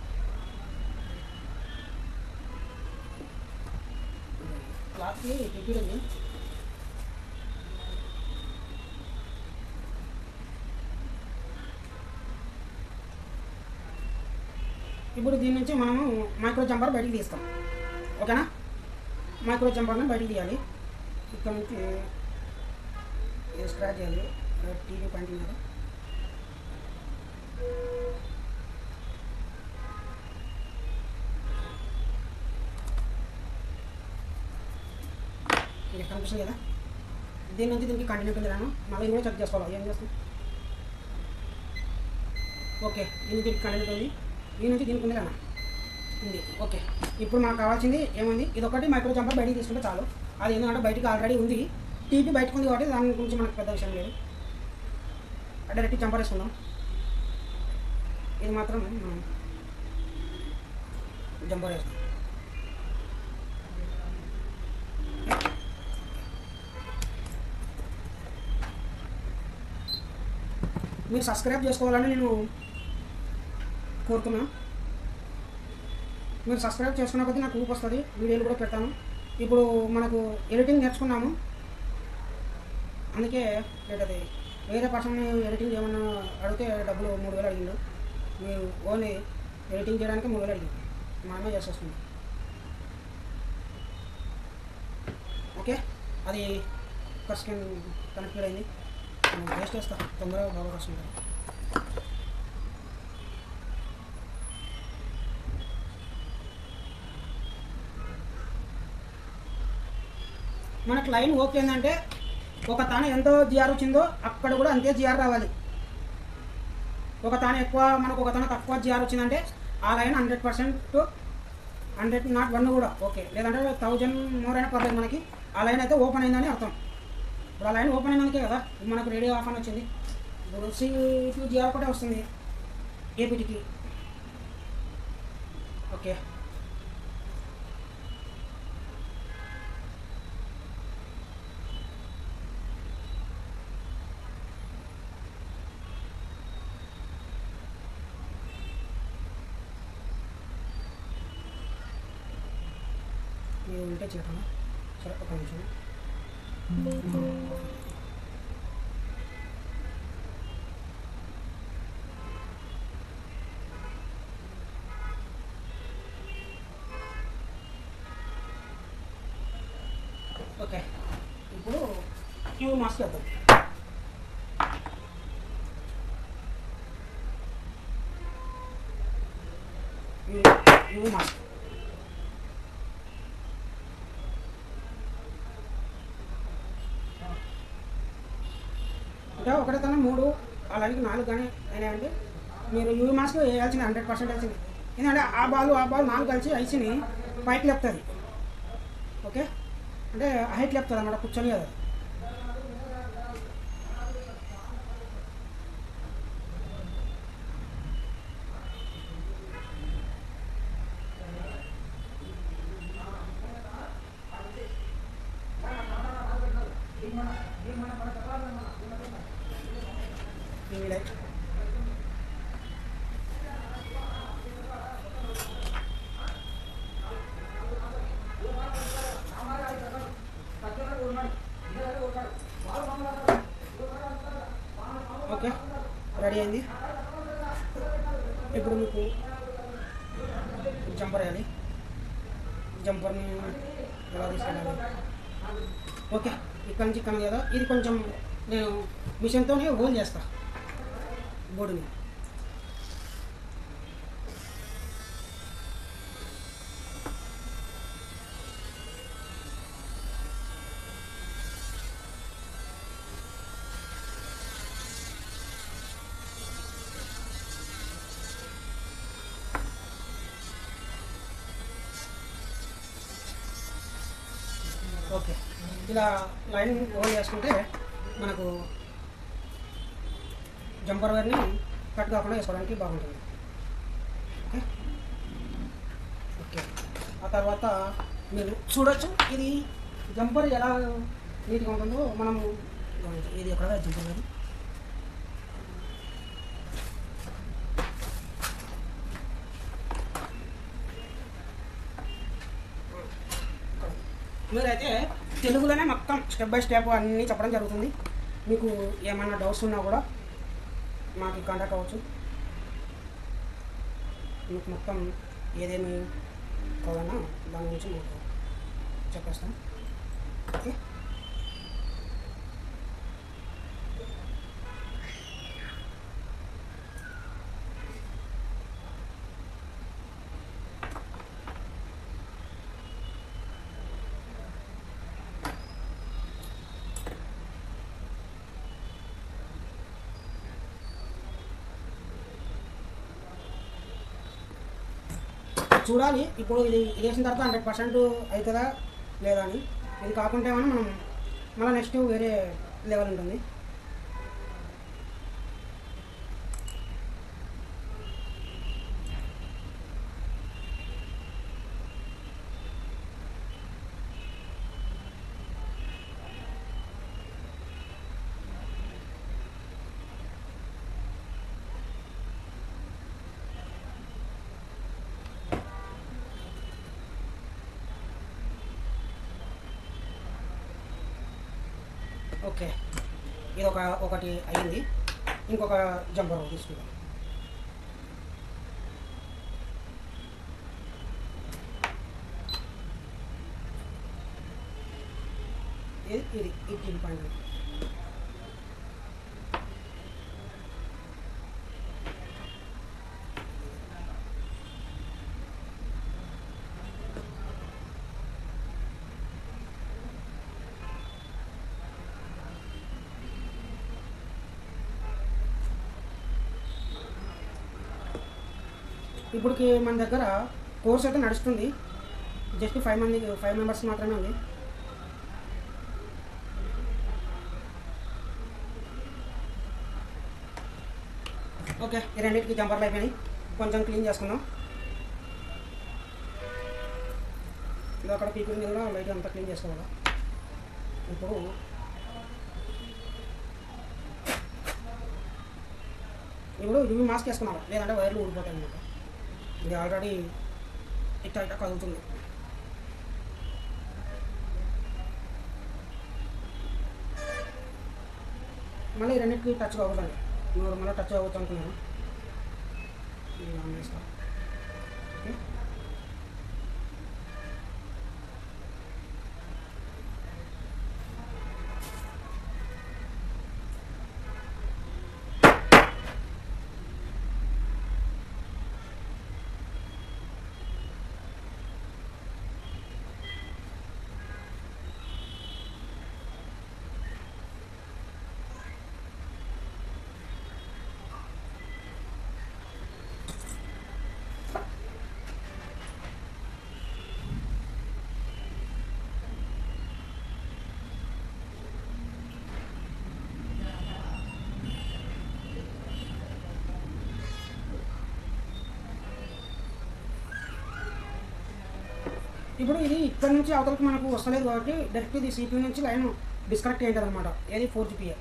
క్లాత్కి తిప్పిడింది. ఇప్పుడు దీని నుంచి మనము మైక్రో జంపర్ బయటికి తీస్తాం. ఓకేనా, మైక్రో జంపర్ని బయటికి తీయాలి. ఇక్కడ నుంచి స్క్రాచ్ చేయాలి. టీవీ పాయింట్ మీద ఇది కనిపిస్తుంది కదా, దీని నుంచి దీనికి కంటిన్యూ ఉంది రాను. మళ్ళీ కూడా చెక్ చేసుకోవాలి. ఏం చేస్తాం? ఓకే, దీని నుంచి కంటిన్యూ ఉంది, దీని నుంచి దీనికి ఉంది రానా ఉంది. ఓకే, ఇప్పుడు మనకు కావాల్సింది ఏముంది? ఇది ఒకటి మైక్రో జంపర్ బయటికి తీసుకుంటే చాలు. అది ఎందుకంటే బయటికి ఆల్రెడీ ఉంది, టీపీ బయటకు ఉంది కాబట్టి దాని గురించి మనకు పెద్ద విషయం లేదు. డైరెక్ట్ జంపర్ వేసుకుందాం. ఇది మాత్రం మనం జంపర్ వేస్తాం. మీరు సబ్స్క్రైబ్ చేసుకోవాలని నేను కోరుతున్నాను. మీరు సబ్స్క్రైబ్ చేసుకున్న కొద్దీ నాకు ఊపు వస్తుంది, వీడియోలు కూడా పెడతాను. ఇప్పుడు మనకు ఎడిటింగ్ నేర్చుకున్నాము, అందుకే అది వేరే పర్సన్ ఎడిటింగ్ ఏమన్నా అడిగితే డబ్బులు 3000 అడిగిండు. మీరు ఓన్లీ ఎడిటింగ్ చేయడానికి 3000 అడిగింది, మనమే చేసేస్తుంది. ఓకే, అది ఒక స్క్రీన్ కనెక్టెడ్ అయింది. నేను వేస్ట్ చేస్తాను, తొందరగా బాగా వస్తుంది. మనకు లైన్ ఓకే ఏంటంటే ఒక తాన ఎంతో జిఆర్ వచ్చిందో అక్కడ కూడా అంతే జిఆర్ రావాలి. ఒక తాన ఎక్కువ మనకు ఒక తాన తక్కువ జిఆర్ వచ్చిందంటే ఆ లైన్ 100% 100 నాట్ 1 కూడా ఓకే, లేదంటే 1000 మోర్ అయినా పర్లేదు. మనకి ఆ లైన్ అయితే ఓపెన్ అయిందని అర్థం. ఇప్పుడు ఆ లైన్ ఓపెన్ అయినందుకే కదా మనకు రేడియో ఆఫ్ అని వచ్చింది. ఇప్పుడు C2 జిఆర్ ఒకటే వస్తుంది ఏపీటీకి. ఓకే, మీరు ఉంటే చేయటం సరే. ఒక నిమిషం. ఓకే, ఇప్పుడు క్యూ మాస్క్ వేద్దాం. క్యూ మాస్క్ అంటే ఒకటే తన 3 అలాగే 4 కానీ అయినాయండి. మీరు యూవీ మాస్క్ వేయాల్సింది 100% వేసింది. ఎందుకంటే ఆ బాల్ 4 కలిసి ఐసీని పైకి లేపుతుంది. ఓకే, అంటే హైట్ లేపుతుంది అన్నమాట, కూర్చొని కదా. ఓకే, రెడీ అయింది. ఇప్పుడు మీకు జంపర్ వేయాలి. జంపర్ని ఎలా తీసుకెళ్ళాలి? ఓకే, ఇక్కడ నుంచి ఇక్కడ కదా, ఇది కొంచెం నేను మిషన్తోనే హోల్ చేస్తా బోర్డుని. ఓకే, ఇలా లైన్ హోల్డ్ చేసుకుంటే మనకు జంపర్ వైర్ని కట్ కాకుండా వేసుకోవడానికి బాగుంటుంది. ఓకే ఓకే, ఆ తర్వాత మీరు చూడొచ్చు ఇది జంపర్ ఎలా నీట్గా ఉంటుందో మనం గమనించాలి. ఇది ఎక్కడ జంపర్ వైర్ మీరైతే తెలుగులోనే మొత్తం స్టెప్ బై స్టెప్ అన్నీ చెప్పడం జరుగుతుంది. మీకు ఏమన్నా డౌట్స్ ఉన్నా కూడా మాకు కాంటాక్ట్ అవ్వచ్చు. మీకు మొత్తం ఏదేమి కావాలన్నా దాని గురించి మీకు చెప్పేస్తాం. ఓకే, చూడాలి ఇప్పుడు ఇది వేసిన తర్వాత 100% అవుతుందా లేదా అని. ఇది కాకుంటే మనం మళ్ళీ నెక్స్ట్ వేరే లెవెల్ ఉంటుంది. ఓకే, ఇది ఒకటి అయ్యింది. ఇంకొక జంపర్ తీసుకుందాం. ఇది పాయింట్. ఇప్పటికి మన దగ్గర కోర్స్ అయితే నడుస్తుంది. జస్ట్ 5 మెంబర్స్ మాత్రమే ఉంది. ఓకే, ఈ రెండింటికి జంపర్లు అయిపోయినాయి. కొంచెం క్లీన్ చేసుకుందాం. ఇది అక్కడ పీకుల మీద కూడా లైట్ అంతా క్లీన్ చేసుకోవాలి. ఇప్పుడు యూవీ మాస్క్ వేసుకున్నాను, లేదంటే వైర్లు ఊడిపోతాయి అన్నమాట. ఇది ఆల్రెడీ ఇట్లా కదులుతుంది. మళ్ళీ రెండింటికి టచ్ కావద్దండి. మీరు మళ్ళీ టచ్ అవ్వచ్చు అనుకున్నాను. ఇది ఆన్ చేస్తాను. ఓకే, ఇప్పుడు ఇది ఇక్కడ నుంచి అవతలకి మనకు వస్తలేదు కాబట్టి డైరెక్ట్ ఇది CPU నుంచి లైన్ డిస్కనెక్ట్ అయ్యింది అనమాట. ఏది 4GPA.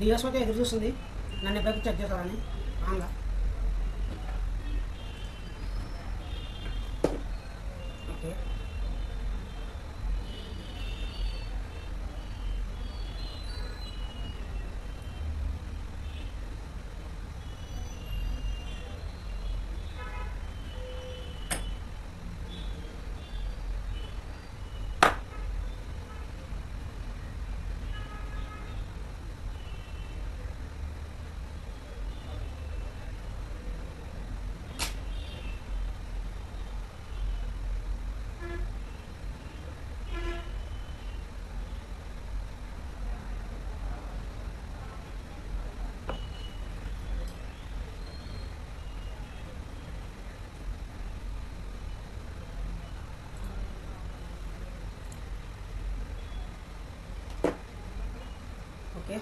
డిఎస్ అయితే ఎదురు చూస్తుంది నన్ను ఎప్పుడైతే చెక్ చేస్తారని ఆన్గా. Okay okay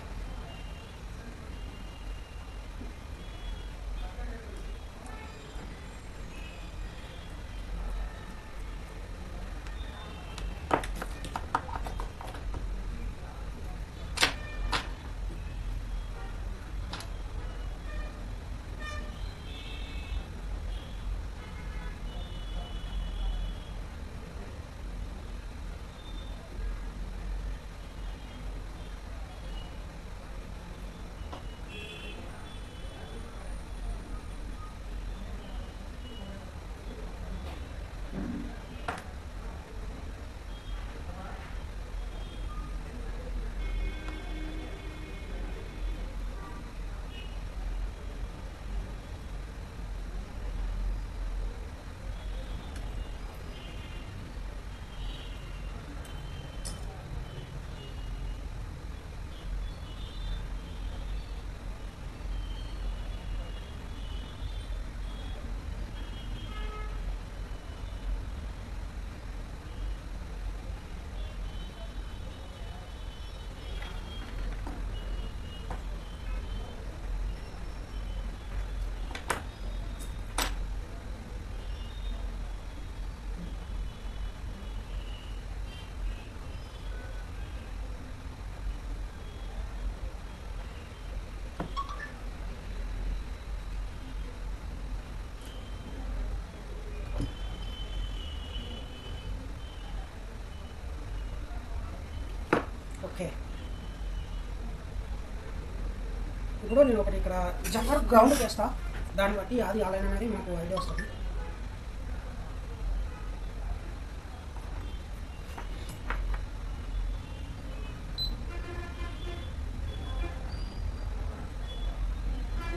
okay. ఇప్పుడు నేను ఒకటి ఇక్కడ జంపర్ గ్రౌండ్ చేస్తా, దాన్ని బట్టి అది ఆలైన్ అనేది మనకు ఐడియా వస్తుంది.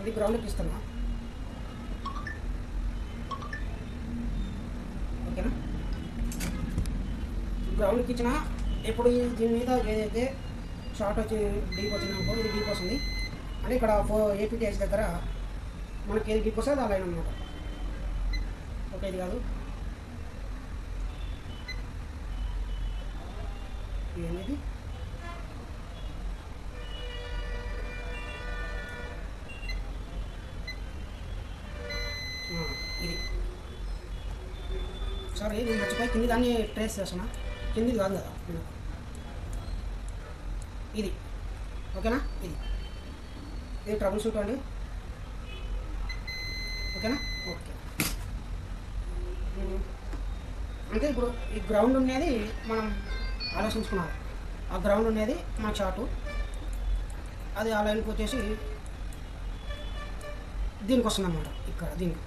ఇది గ్రౌండ్కి ఇస్తున్నా, ఓకేనా. గ్రౌండ్కి ఇచ్చిన ఇప్పుడు దీని మీద ఏదైతే షార్ట్ వచ్చి డీప్ వచ్చిందనుకో, ఇది డీప్ వస్తుంది అంటే ఇక్కడ ఏపీటీఎస్ దగ్గర మనకి ఏది డీప్ వస్తుంది అది లైన్ అనమాట. ఓకే, ఇది కాదు ఏంటిది, ఇది సారీ నేను మర్చిపోయి కింది దాన్ని ట్రేస్ చేస్తున్నా, కిందిది కాదు కదా ఇది, ఓకేనా. ఇది ట్రబుల్ షూట్ అండి, ఓకేనా. ఓకే, అంటే ఇప్పుడు ఈ గ్రౌండ్ ఉండేది మనం ఆలోచించుకున్నాం, ఆ గ్రౌండ్ ఉండేది మన చార్టు, అది ఆ లైన్కి వచ్చేసి దీనికి వస్తుంది అనమాట. ఇక్కడ దీనికి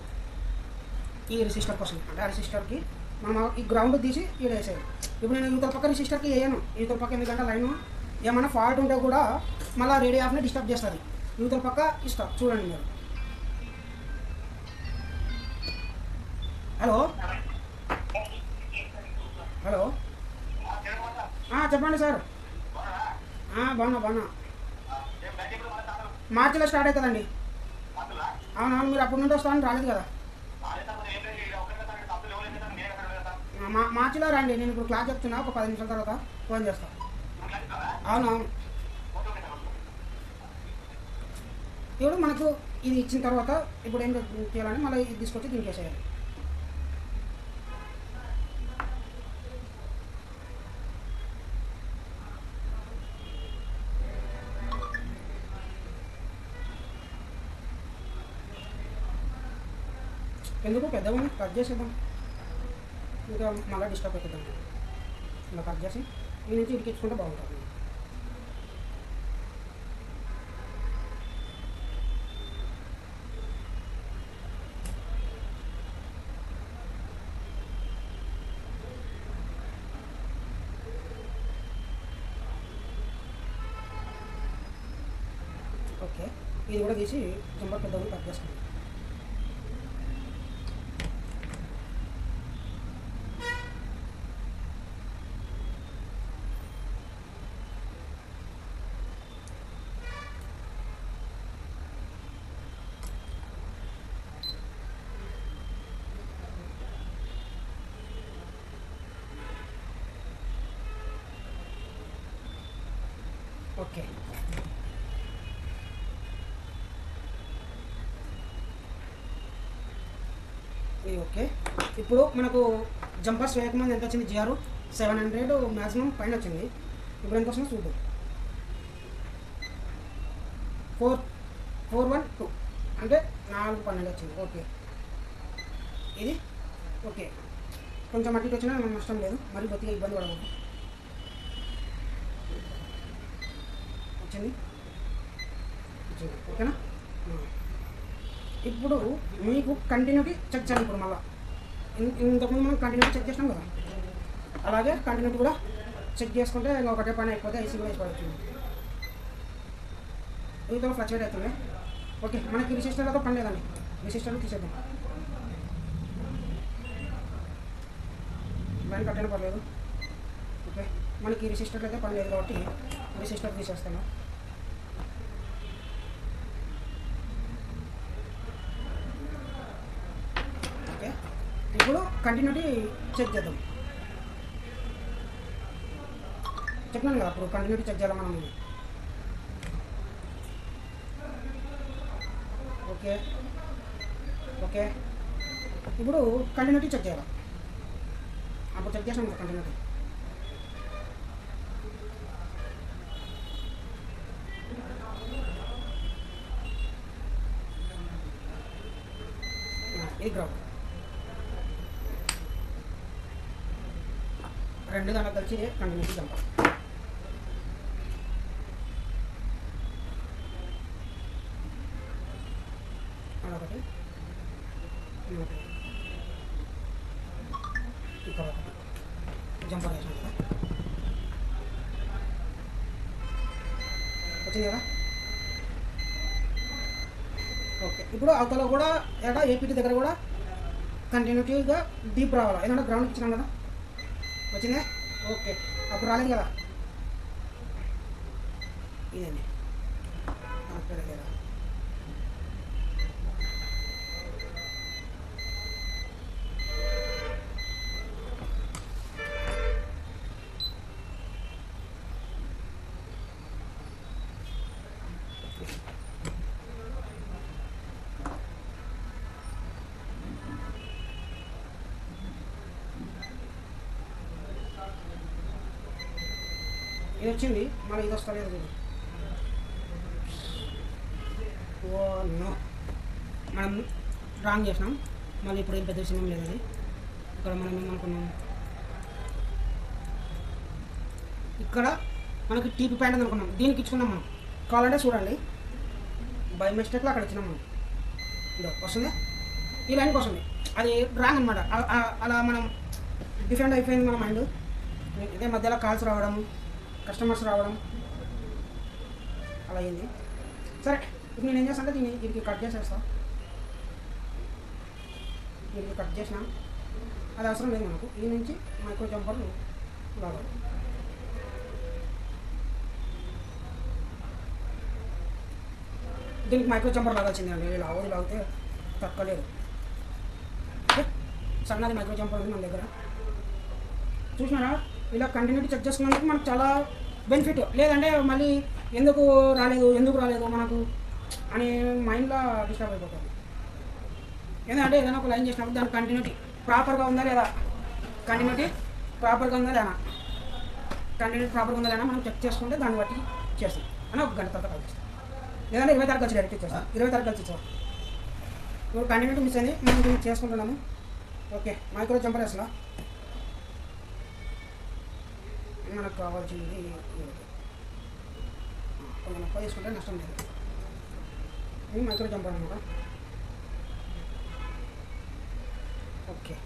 ఈ రెసిస్టర్కి వస్తుంది, అంటే ఆ రెసిస్టర్కి మనం ఈ గ్రౌండ్ తీసి ఇక్కడ వేసేయాలి. ఇప్పుడు నేను యువతల పక్క రెసిస్టర్కి వేయను, యువతల పక్క ఎందుకంటే లైన్ ఏమైనా ఫాల్ట్ ఉంటే కూడా మళ్ళీ రేడియో ఆఫ్ని డిస్టర్బ్ చేస్తుంది. యువతల పక్క ఇస్తా చూడండి మీరు. హలో హలో చెప్పండి సార్. బాగున్నా మార్చిలో స్టార్ట్ అవుతుందండి. అవునవును, మీరు అప్పటి నుండి వస్తామని రాలేదు కదా. మార్చిలో రండి, నేను ఇప్పుడు క్లాస్ చెప్తున్నా, ఒక 10 నిమిషాల తర్వాత ఫోన్ చేస్తాను. అవునవును, ఇప్పుడు మనకు ఇది ఇచ్చిన తర్వాత ఇప్పుడు ఏం చేయాలని మళ్ళీ ఇది తీసుకొచ్చి దీనికి వేసేయాలి. ఎందుకు పెద్దగా కట్ చేసేద్దాం, ఇంకా మళ్ళీ డిస్టర్బ్ అవుతుందాం. ఇలా కట్ చేసి ఈ నుంచి ఇరికించుకుంటే బాగుంటుంది. ఓకే, ఇది కూడా తీసి జంపర్ పెద్దగా కట్ చేసుకుందాం. ఓకే, ఇది ఓకే. ఇప్పుడు మనకు జంపర్స్ వేయకముందు ఎంత వచ్చింది? జిఆర్ 700 మ్యాక్సిమం పైన వచ్చింది. ఇప్పుడు ఎంత వస్తుందో చూద్దాం. 412 అంటే 412 వచ్చింది. ఓకే, ఇది ఓకే. కొంచెం అటు ఇటు వచ్చినా మనకు నష్టం లేదు, మరి కొద్దిగా ఇబ్బంది పడకూడదు. వచ్చింది, ఓకేనా? ఇప్పుడు మీకు కంటిన్యూటీ చెక్ చేయాలి. ఇప్పుడు మళ్ళీ ఇంతకుముందు మనం కంటిన్యూటీ చెక్ చేసినాం కదా, అలాగే కంటిన్యూటీ కూడా చెక్ చేసుకుంటే ఇంకా ఒకటే పని అయిపోతే ఐసీ కూడా వేసుకోవచ్చు. ఇందులో ఫ్లక్చువేట్ అవుతుంది. ఓకే, మనకి రిజిస్టర్లతో పని లేదండి, రిజిస్టర్లు తీసేద్దాం. లైన్ కట్టైనా పర్లేదు. ఓకే, మనకి రిజిస్టర్లు అయితే పని లేదు కాబట్టి రిజిస్టర్ తీసేస్తాను. ఇప్పుడు కంటిన్యూటీ చెక్ చేద్దాం. చెప్పినాను కదా అప్పుడు కంటిన్యూటీ చెక్ చేయాలి మనం. ఓకే ఓకే, ఇప్పుడు కంటిన్యూటీ చెక్ చేయాలి. అప్పుడు చెక్ చేసాం కదా కంటిన్యూటీ. ఇది గ్రౌండ్ రెండు దాంట్లో కలిసి కంటిన్యూటీ జంపర్. అదొకటి, ఇక్కడ ఒకటి జంపర్ వేసాం కదా, వచ్చింది కదా. ఓకే, ఇప్పుడు అవతల కూడా ఎక్కడ ఏపీటీ దగ్గర కూడా కంటిన్యూటీగా డీప్ రావాలి. ఏదైనా గ్రౌండ్కి ఇచ్చినాం కదా, వచ్చిందే. ఓకే, అప్పుడు రాలేదు కదా, ఇదండి లేదా. ఇది వచ్చింది, మళ్ళీ ఇది వస్తా లేదు. ఓ నో, మనం రాంగ్ చేసినాం. మళ్ళీ ఇప్పుడు ఏం పెద్ద విషయం లేదు. అది ఇక్కడ మనం ఏమనుకున్నాం, ఇక్కడ మనకి టీపీ ప్యాంట్ అనుకున్నాం, దీనికి ఇచ్చుకున్నాం మనం. కావాలంటే చూడండి, బై మిస్టేక్లో అక్కడ ఇచ్చినాం మనం. ఇదో వస్తుంది, ఈ లైన్కి వస్తుంది. అది రాంగ్ అనమాట. అలా మనం డిఫరెంట్ అయిపోయింది మన మైండ్. ఇదే మధ్యలో కాల్స్ రావడం, కస్టమర్స్ రావడం అలా అయింది. సరే, ఇప్పుడు నేను ఏం చేస్తాను అంటే దీనికి కట్ చేసేస్తా. దీనికి కట్ చేసిన అది అవసరం లేదు మనకు. ఈ నుంచి మైక్రో జంపర్లు లాగాలి. దీనికి మైక్రో జంపర్ లాగాల్సిందే అండి. లాగోది లాగితే తక్కలేదు. సన్నది మైక్రో జంపర్ ఉంది మన దగ్గర. చూసినారా, ఇలా కంటిన్యూటీ చెక్ చేసుకున్నందుకు మనకు చాలా బెనిఫిట్. లేదంటే మళ్ళీ ఎందుకు రాలేదు మనకు అని మైండ్లో డిస్టర్బ్ అయిపోతుంది. ఎందుకంటే ఏదైనా ఒక లైన్ చేసినప్పుడు దాని కంటిన్యూటీ ప్రాపర్గా ఉందా లేదా, కంటిన్యూటీ ప్రాపర్గా ఉందా మనం చెక్ చేసుకుంటే దాన్ని బట్టి చేస్తాం అని ఒక గంట తర్వాత కాల్ చేస్తాం. లేదంటే 20 తారీఖు వచ్చి డైరెక్ట్ ఇచ్చేస్తాం. 20 తారీఖు కలిసి ఇచ్చేస్తాం. ఇప్పుడు కంటిన్యూటీ మిస్ అయింది, మనం దీన్ని చేసుకుంటున్నాము. ఓకే, మైక్రో జంపర్ అసలు మనకు కావాల్సింది కొంచెం ఎక్కువ తీసుకుంటే నష్టం లేదు. ఇది మైక్రో జంపర్ అనమాట. ఓకే,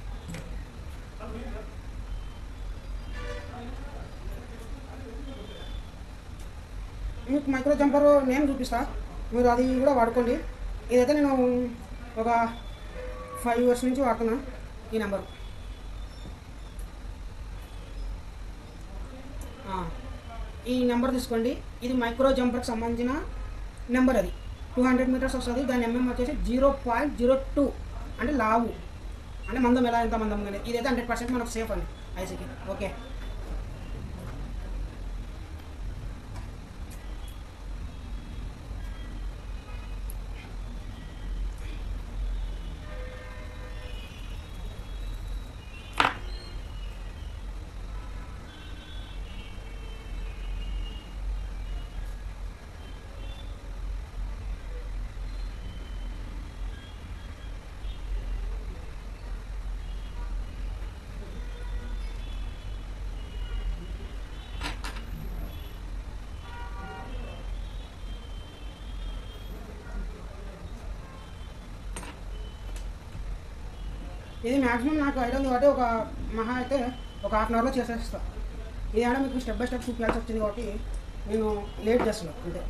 మీకు మైక్రో జంపర్ నేమ్ చూపిస్తా, మీరు అది కూడా వాడుకోండి. ఇదైతే నేను ఒక 5 years నుంచి వాడుతున్నా ఈ నెంబరు. ఈ నెంబర్ తీసుకోండి, ఇది మైక్రో జంపర్కి సంబంధించిన నెంబర్. అది 200 meters వస్తుంది. దాని ఎంఎం వచ్చేసి 0.02 అంటే లావు, అంటే మందం ఎలా ఎంత మందం కానీ. ఇదైతే 100% మనకు సేఫ్ అండి ఐసీకి. ఓకే, ఇది మ్యాక్సిమం నాకు ఐడియా ఉంది కాబట్టి ఒక మహా అయితే ఒక 1/2 hourలో చేసేస్తా. ఇది అంటే మీకు స్టెప్ బై స్టెప్ చూపించాల్సి వచ్చింది కాబట్టి నేను లేట్ చేస్తున్నాను అంతే.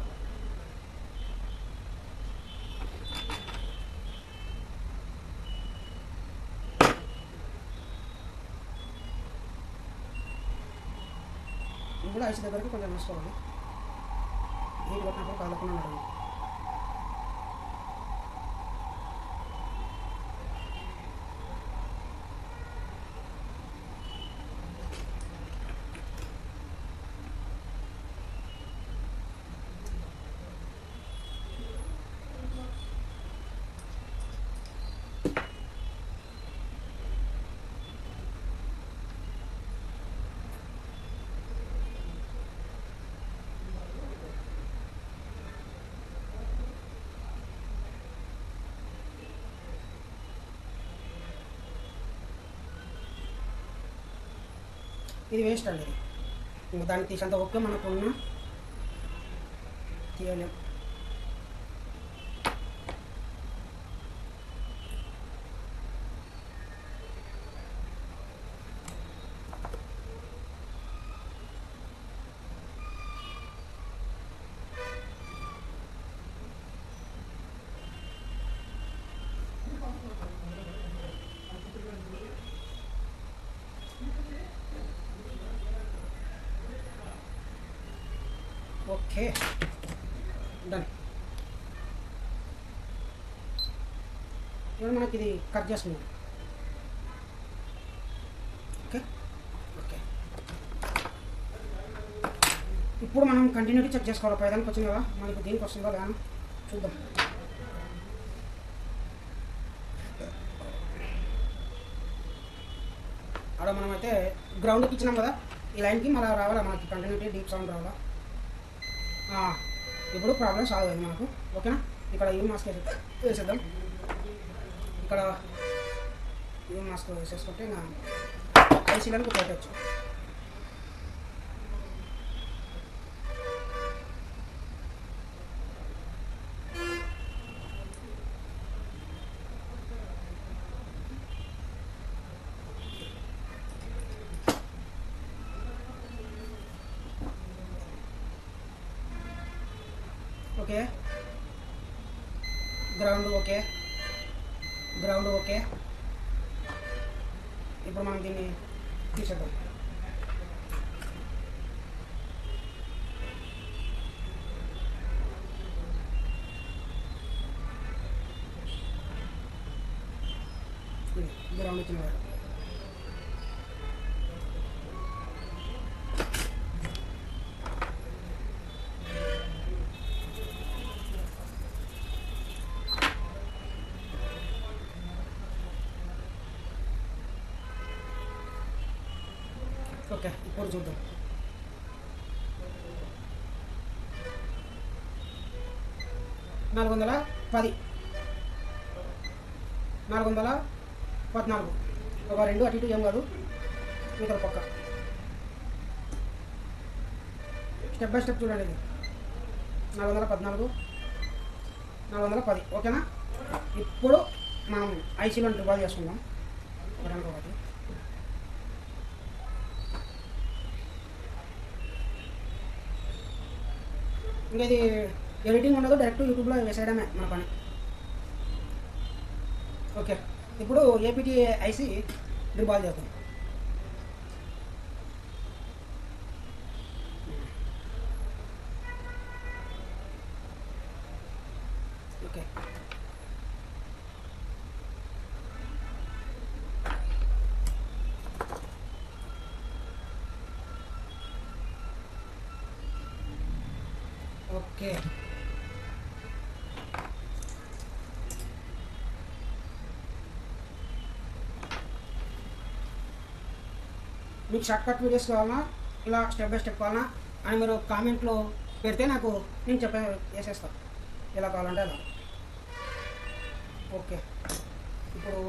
ఇది కూడా ఐసీ దగ్గరికి కొంచెం వేసుకోవాలి. నీటి కొట్టినప్పుడు కాలకుండా ఉండదు. ఇది వేస్ట్ అండి. ఇది ఇంకా దాన్ని తీసేంత ఓకే మనకు ఉన్న తీయలేం. Okay, done. ఇప్పుడు మనకి ఇది కట్ చేసుకుందాం. ఓకే ఓకే, ఇప్పుడు మనం కంటిన్యూటీ చెక్ చేసుకోవాలి. పైదానికి వచ్చింది కదా, మనకి దీనికి వస్తుందో లేదా చూద్దాం. అక్కడ మనమైతే గ్రౌండ్కి ఇచ్చినాం కదా, ఈ లైన్కి మళ్ళీ రావాలా మనకి కంటిన్యూటీ డీప్ సౌండ్ రావాలా. ఇప్పుడు ప్రాబ్లం సాల్వ్ అయింది మనకు. ఓకేనా, ఇక్కడ యూ మాస్క్ వేసేద్దాం. ఇక్కడ యూ మాస్క్ వేసేసుకుంటే నా ఐసీలకు పెట్టచ్చు. Okay, ground okay, ground okay. ఇప్పుడు మనం దీన్ని తీసేద్దాం. గ్రౌండ్ ఇచ్చిన ఓకే, ఇప్పుడు చూద్దాం. $410 414, ఒక 2 అటు ఇటు ఏం కాదు, ఇక్కడ పక్క స్టెప్ బై స్టెప్ చూడండి. ఇది 414, 410. ఓకేనా? ఇప్పుడు మనం ఐసీలో రివాల్వ్ చేసుకుందాం ఒకటి. ఇంకా ఇది ఎడిటింగ్ ఉండదు, డైరెక్ట్ యూట్యూబ్లో వేసేయడమే మన పని. ఓకే, ఇప్పుడు ఏపీటీ ఐసీ రివాల్వ్ చేద్దాం. Okay, okay. మీకు షార్ట్ కట్ వీడియోస్ కావాలన్నా, ఇలా స్టెప్ బై స్టెప్ కావాలన్నా అని మీరు కామెంట్లో పెడితే నాకు నేను వేసేస్తాను ఎలా కావాలంటే అలా. ఓకే, ఇప్పుడు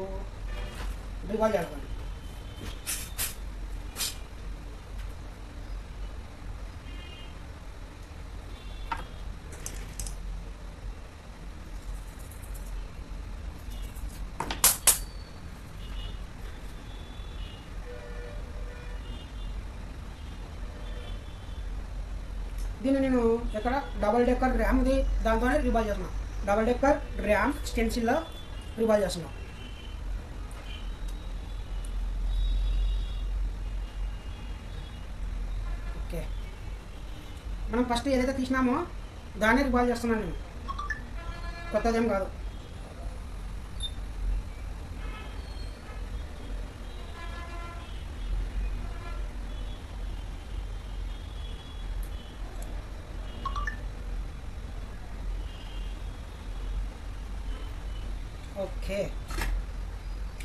రివాల్వ్ చేయాలి. దీన్ని నేను ఎక్కడ డబల్ డెక్కర్ ర్యామ్ది దాంతోనే రివాల్వ్ చేస్తున్నాను. డబల్ డెక్కర్ ర్యామ్ స్టెన్సిల్లో రివాల్వ్ చేస్తున్నాను. ఓకే, మనం ఫస్ట్ ఏదైతే తీసినామో దాన్ని రివాల్వ్ చేస్తున్నాను నేను, కొత్తదేం కాదు. ఓకే,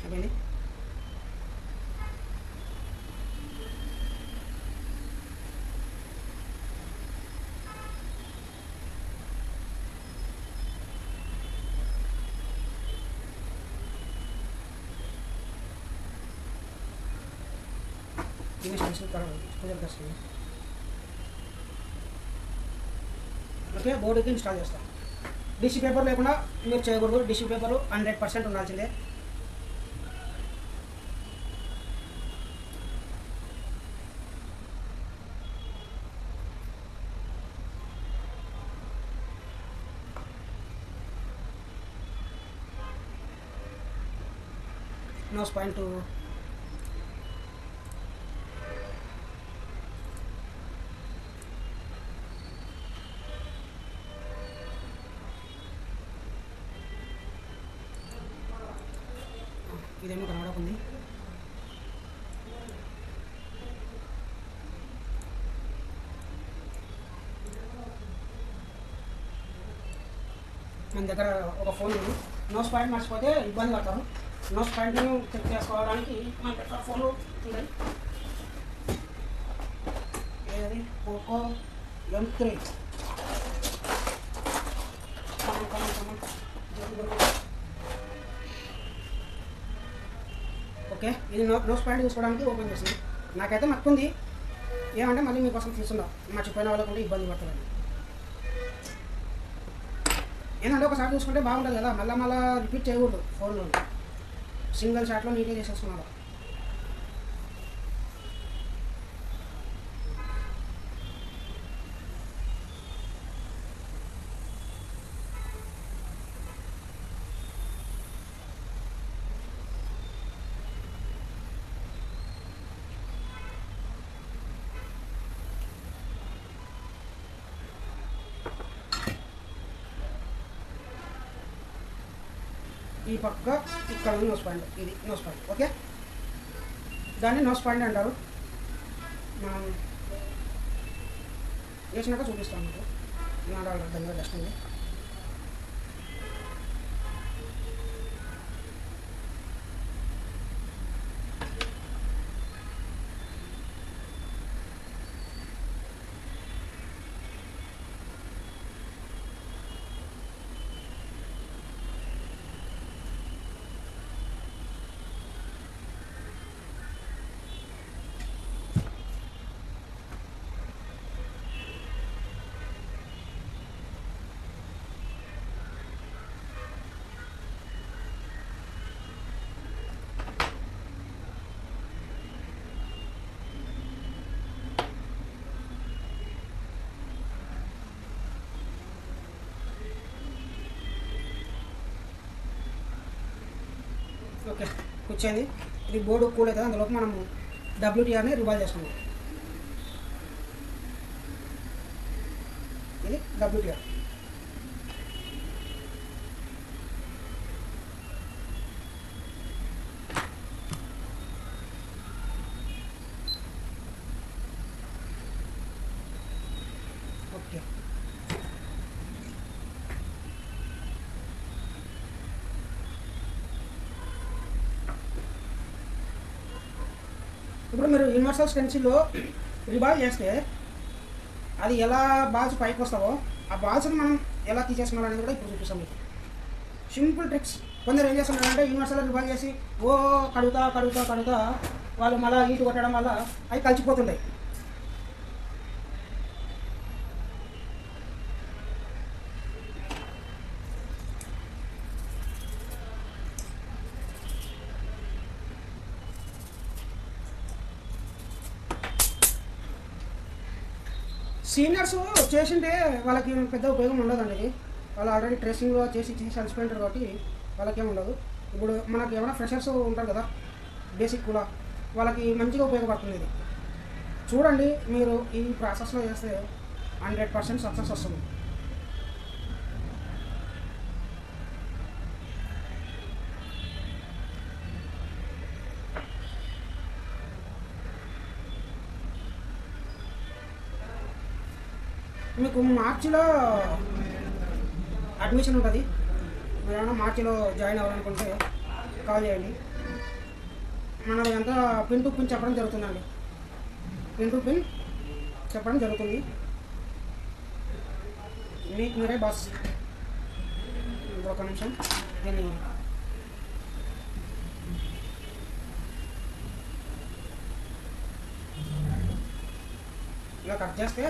అదేండి. దీన్ని స్టెన్సిల్ వస్తుంది. ఓకే, బోర్డుకి ఇన్స్టాల్ చేస్తాం. టిష్యూ పేపర్ లేకుండా మీరు చేయకూడదు. టిష్యూ పేపర్ 100% ఉండాల్సిందే. నోస్ పాయింట్ ఇదేమో కనబడకుంది. మన దగ్గర ఒక ఫోన్ ఉంది, నోస్ పాయింట్ మర్చిపోతే ఇబ్బంది పడతారు. నోస్ పాయింట్ని చెక్ చేసుకోవడానికి మన దగ్గర ఫోన్ ఉంది. ఏది పోకో M3. ఓకే, ఇది నోస్ పాయింట్ చూసుకోవడానికి ఓపెన్ చేసింది. నాకైతే నచ్చుంది. ఏమంటే మళ్ళీ మీకోసం తీసుకున్నా, మర్చిపోయిన వాళ్ళకు ఉంటే ఇబ్బంది పడుతుంది. ఏంటంటే ఒకసారి చూసుకుంటే బాగుంటుంది కదా, మళ్ళీ రిపీట్ చేయకూడదు. ఫోన్లో సింగిల్ షాట్లో నీట్గా చేసేసుకున్నారు. ఈ పక్క ఇక్కడ ఉంది నోస్ పాయింట్, ఇది నోస్ పాయింట్. ఓకే, దాన్ని నోస్ పాయింట్ అంటారు. మనం వేసినాక చూపిస్తాం మీకు. నా అర్థంగా జస్ట్ ఉంది. ఓకే కూర్చోండి. ఇది బోర్డు కూల్ అవుతుంది, అందులోపు మనం WTRని రివాల్వ్ చేసుకున్నాం. ఇది WTR. ఓకే ఇప్పుడు మీరు యూనివర్సల్ స్టెన్సిల్లో రివాల్వ్ చేస్తే అది ఎలా బాల్స్ పైకి వస్తావో ఆ బాల్స్ని మనం ఎలా తీసేసుకోవాలనేది కూడా ఇప్పుడు చూపిస్తాం మీకు. Simple tricks. కొందరు ఏం చేస్తున్నారంటే యూనివర్సల్ రివాల్వ్ చేసి ఓ కడుగుతా వాళ్ళు మళ్ళీ ఈటు కొట్టడం వల్ల అవి కలిసిపోతుంటాయి. సీనియర్స్ చేసింటే వాళ్ళకి పెద్ద ఉపయోగం ఉండదండి. ఇది వాళ్ళు ఆల్రెడీ ట్రేసింగ్లో చేసి అలసిపోయింటారు కాబట్టి వాళ్ళకేం ఉండదు. ఇప్పుడు మనకి ఏమైనా ఫ్రెషర్స్ ఉంటారు కదా బేసిక్ కూడా, వాళ్ళకి మంచిగా ఉపయోగపడుతుంది ఇది. చూడండి, మీరు ఈ ప్రాసెస్లో చేస్తే 100% సక్సెస్ వస్తుంది. మీకు మార్చిలో అడ్మిషన్ ఉంటుంది. మీరు ఏమైనా మార్చిలో జాయిన్ అవ్వాలనుకుంటే కాల్ చేయండి. మనది అంతా పిన్ టు పిన్ చెప్పడం జరుగుతుందండి. పిన్ టు పిన్ చెప్పడం జరుగుతుంది. మీకు మీరే బాస్. ఒక నిమిషం దీన్ని ఇలా కట్ చేస్తే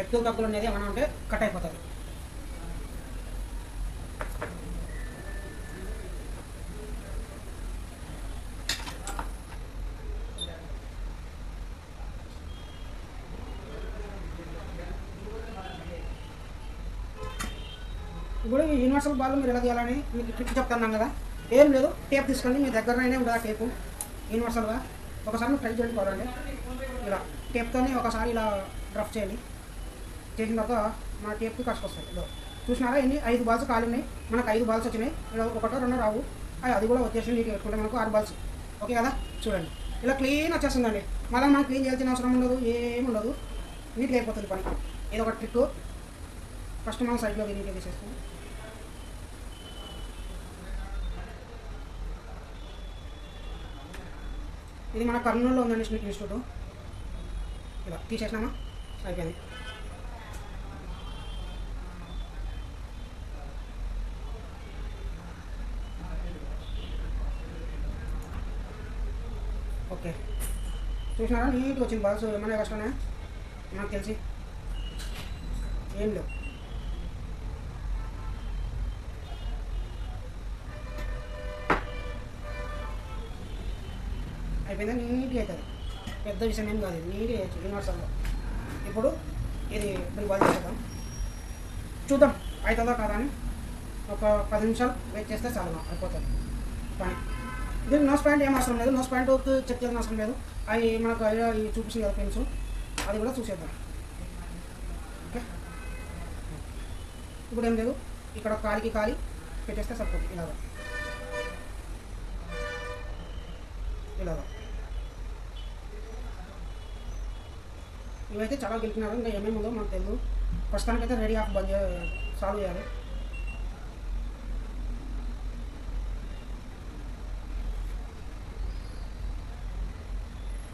ఎత్తు తగ్గులు అనేది ఏమైనా ఉంటే కట్ అయిపోతుంది. ఇప్పుడు ఈ యూనివర్సల్ బాల్ మీరు ఎలా తీయాలని మీకు ట్రిక్ చెప్తున్నాం కదా. ఏం లేదు, టేప్ తీసుకోండి. మీ దగ్గరనే ఉండదు ఆ టేపు యూనివర్సల్గా. ఒకసారి మీరు ట్రై చేయండి కావాలండి. ఇలా టేప్తోనే ఒకసారి ఇలా రఫ్ చేయండి. చేసిన తర్వాత మన టేప్కి కసుకొస్తాయి. ఇలా చూసినారా, ఎన్ని 5 బాల్స్ ఖాళీ ఉన్నాయి. మనకు 5 బాల్స్ వచ్చినాయి. ఇలా ఒకటో రెండో రావు, అది కూడా వచ్చేసి నీకు పెట్టుకుంటే మనకు 6 బాల్స్. ఓకే కదా, చూడండి ఇలా క్లీన్ వచ్చేస్తుందండి. మళ్ళీ మనం క్లీన్ చేయాల్సిన అవసరం ఉండదు, ఏమి ఉండదు. నీట్గా అయిపోతుంది పని. ఇది ఒక ట్రిక్. ఫస్ట్ మనం సైడ్లో నీట్గా తీసేస్తాం. ఇది మన కర్నూలులో ఉందండి స్మిత్ ఇన్స్టిట్యూట్. ఇలా తీసేసినామా, అయిపోయింది. ఓకే చూసినారా, నీట్గా వచ్చింది బాల్స్. ఏమైనా కష్టమే నాకు తెలిసి ఏం లేవు. అయిపోయిందా, నీట్గా అవుతుంది. పెద్ద విషయం ఏం కాదు, నీట్గా వేయచ్చు యూనివర్సల్లో. ఇప్పుడు ఇది బిల్ బాల్ చేద్దాం, చూద్దాం అవుతుందా కాదా అని. ఒక 10 నిమిషాలు వెయిట్ చేస్తే చాలు, అయిపోతుంది పని. దీనికి నోస్ పాయింట్ ఏం అవసరం లేదు. నోస్ పాయింట్ చెక్ చేయాల్సిన అవసరం లేదు. అవి మనకు అవి చూపిస్తుంది కదా పెన్స్, అది కూడా చూసేద్దాం. ఓకే, ఇప్పుడు ఏం లేదు, ఇక్కడ కాలికి కాలి పెట్టేస్తే సరిపోతుంది. ఇలాగా ఇవైతే చాలా గెలిపినారు. ఇంకా ఏమేమి ఉందో మనకు తెలియదు. ప్రస్తుతానికైతే రెడీ ఆఫ్ బంద్ సాల్వ్ చేయాలి.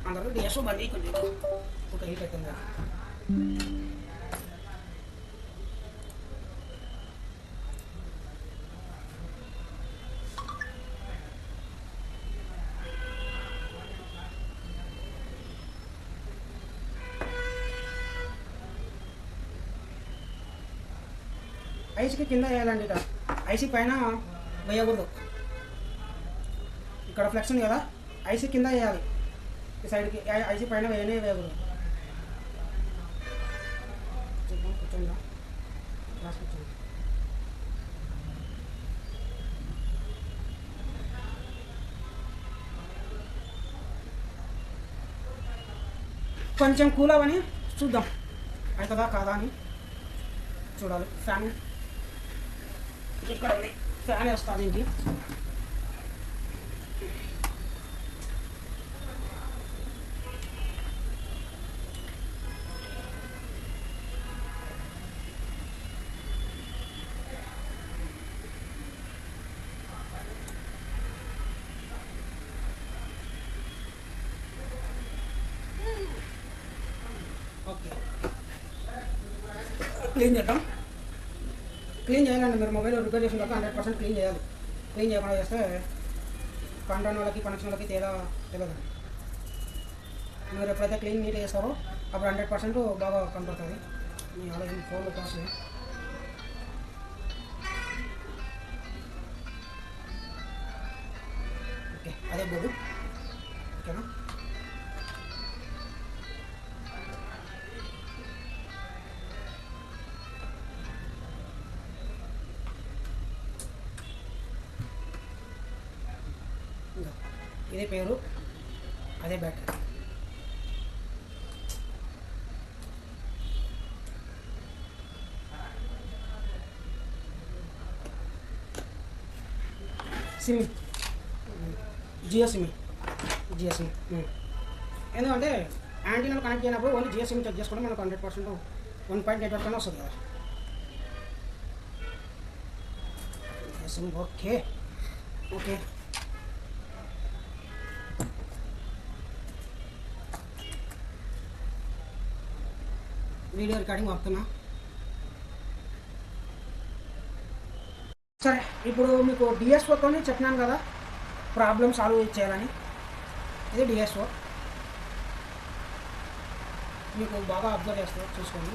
అందరూ డిఎస్ బంద్ కొంచెం ఒక హీట్ అవుతుంది. ఐసీకి కింద వేయాలండి. ఇక ఐసీ పైన వేయకూడదు. ఇక్కడ ఫ్లెక్స్ ఉంది కదా, ఐసీ కింద వేయాలి. ఈ సైడ్కి ఐసీ పైన వేయకూడదు. కూర్చోండి, క్లాస్ కూర్చోండి. కొంచెం కూల్ అవని చూద్దాం అవుతుందా కాదా అని చూడాలి. ఫ్యాన్ ఇక్కడ ఉంది, ఫ్యాన్ వేస్తా దీనికి. ఓకే, క్లీన్ చేద్దాం. క్లీన్ చేయాలండి. మీరు మొబైల్ రిపేర్ చేసిన తర్వాత 100% క్లీన్ చేయాలి. క్లీన్ చేయకుండా చేస్తే కంట్రోల్ వాళ్ళకి కనెక్షన్ వాళ్ళకి తెలియదు. మీరు ఎప్పుడైతే క్లీన్ నీట్ చేస్తారో అప్పుడు 100% బాగా కనపడుతుంది. మీ ఆలోచన ఫోన్లో కోసం. ఓకే, అదే బోర్డు. ఓకేనా? ఇదే పేరు, అదే బ్యాటరీ. SIM Jio SIM. ఎందుకంటే యాంటీనాలు కనెక్ట్ చేయనప్పుడు ఓన్లీ జియో సిమ్ చెక్ చేసుకుంటే మనకు 100% 1.8 వరకు వస్తుంది కదా. SIM okay. వీడియో రికార్డింగ్ ఆపుతున్నా. సరే, ఇప్పుడు మీకు డిఎస్ఓతో చెప్పినాను కదా ప్రాబ్లమ్ సాల్వ్ చేయాలని. ఇది డిఎస్ఓ, మీకు బాగా అబ్జర్వ్ చేస్తారు, చూసుకోండి.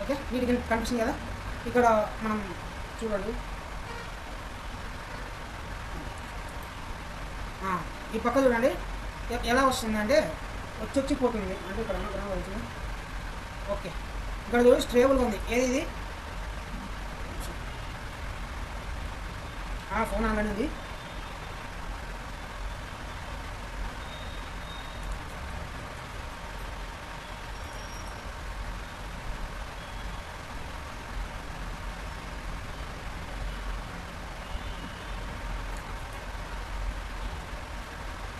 ఓకే, వీటికి కనిపిస్తుంది కదా. ఇక్కడ మనం చూడండి, ఈ పక్క చూడండి ఎలా వస్తుందంటే వచ్చిపోతుంది. అంటే ఇక్కడ అవుతుంది. ఓకే, ఇక్కడ చూడండి స్ట్రేబుల్గా ఉంది. ఏది ఇది? ఫోన్ ఆన్లైన్ ఉంది.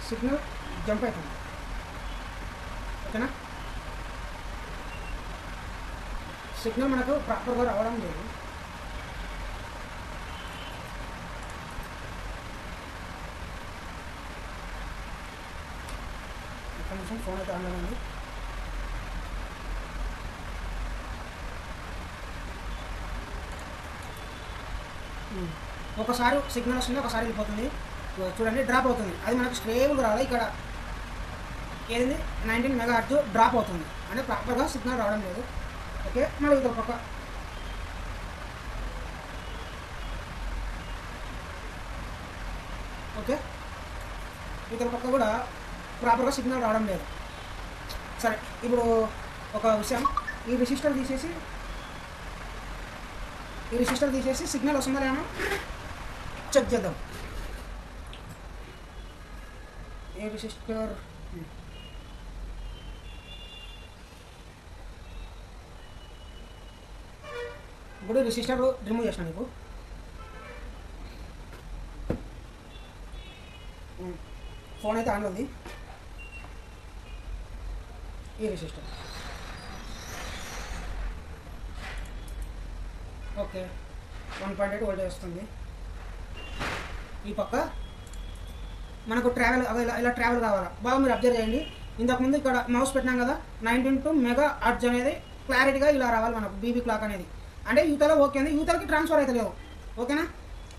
సిగ్నల్ జంప్ అవుతుంది. ఓకేనా? సిగ్నల్ మనకు ప్రాపర్గా రావడం లేదు. ఒక్క నిమిషం, ఫోన్ అయితే ఆన్లైన్ ఉంది. ఒకసారి సిగ్నల్ వస్తుంది, ఒకసారి వెళ్ళిపోతుంది. చూడండి, డ్రాప్ అవుతుంది. అది మనకు స్టేబుల్ రావాలి. ఇక్కడ ఏది 19 మెగాహెర్ట్జ్ డ్రాప్ అవుతుంది, అంటే ప్రాపర్గా సిగ్నల్ రావడం లేదు. ఓకే, మళ్ళీ ఇతర పక్క కూడా ప్రాపర్గా సిగ్నల్ రావడం లేదు. సరే, ఇప్పుడు ఒక విషయం, ఈ రెసిస్టర్ తీసేసి సిగ్నల్ వస్తుందా లేమో చెక్ చేద్దాం. ఏ రెసిస్టర్? ఇప్పుడు రెసిస్టర్ రిమూవ్ చేసినాను. ఇప్పుడు ఫోన్ అయితే ఆన్ ఉంది. ఈ రెసిస్టర్ ఓకే 1.8 వోల్టేజ్ వస్తుంది. ఈ పక్క మనకు ట్రావెల్ ఇలా ట్రావెల్ కావాలా. బాగా మీరు అబ్జర్వ్ చేయండి. ఇంతకుముందు ఇక్కడ మౌస్ పెట్టినాం కదా, 19 మెగాహెర్ట్జ్ అనేది క్లారిటీగా ఇలా రావాలి మనకు. బీబీ క్లాక్ అనేది అంటే యూతలో ఓకే అండి, యూతలకి ట్రాన్స్ఫర్ అయితే లేవు. ఓకేనా?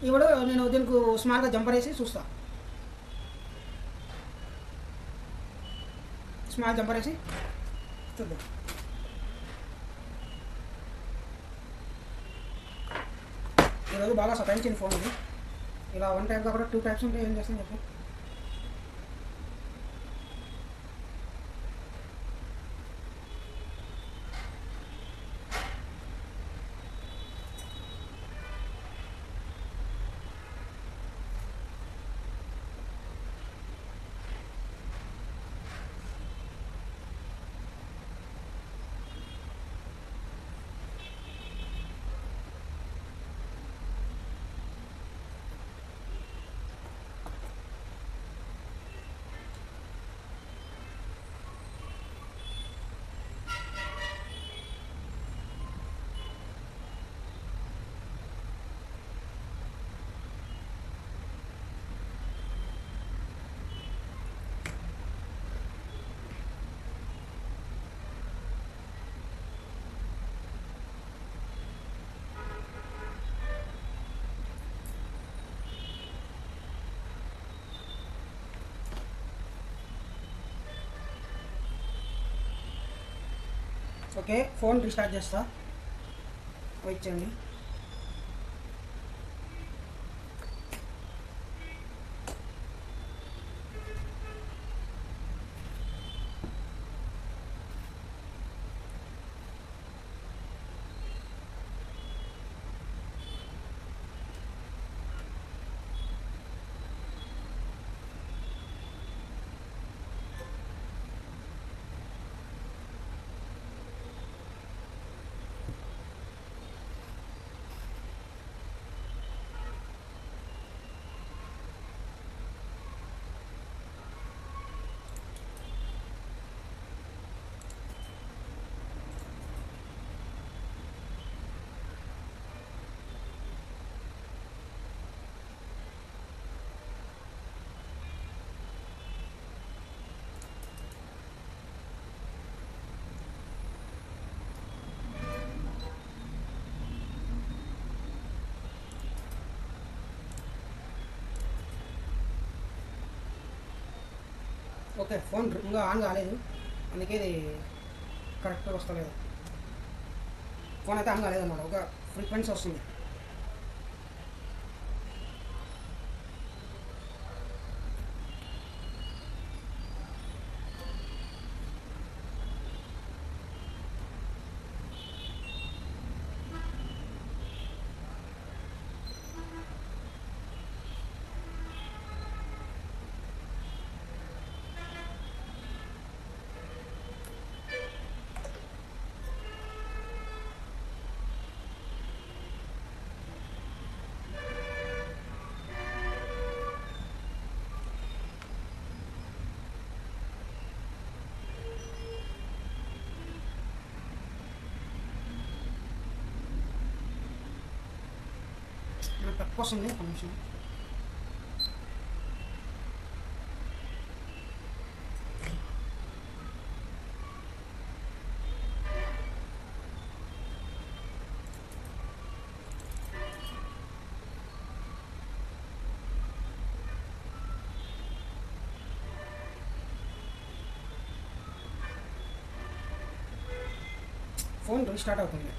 ఇప్పుడు నేను దీనికి స్మాల్గా జంపర్ వేసి చూస్తా. స్మాల్ జంపర్ వేసి చూద్దాం. ఈరోజు బాగా సతాయించింది ఫోన్ ఇది. ఇలా 1 టైప్ కాకుండా 2 టైప్స్ ఉంటే ఏం చేస్తాను చెప్పి. ఓకే, ఫోన్ రీస్టార్ట్ చేస్తా, వెయిట్ చేయండి. ఓకే, ఫోన్ ఇంకా ఆన్ కాలేదు, అందుకే ఇది కరెక్ట్గా వస్తలేదు. ఫోన్ అయితే ఆన్ కాలేదు అన్నమాట, ఒక ఫ్రీక్వెన్సీ వస్తుంది. నాకు తక్కువ వస్తుంది, ఒక నిమిషం. ఫోన్ రీస్టార్ట్ అవుతుంది.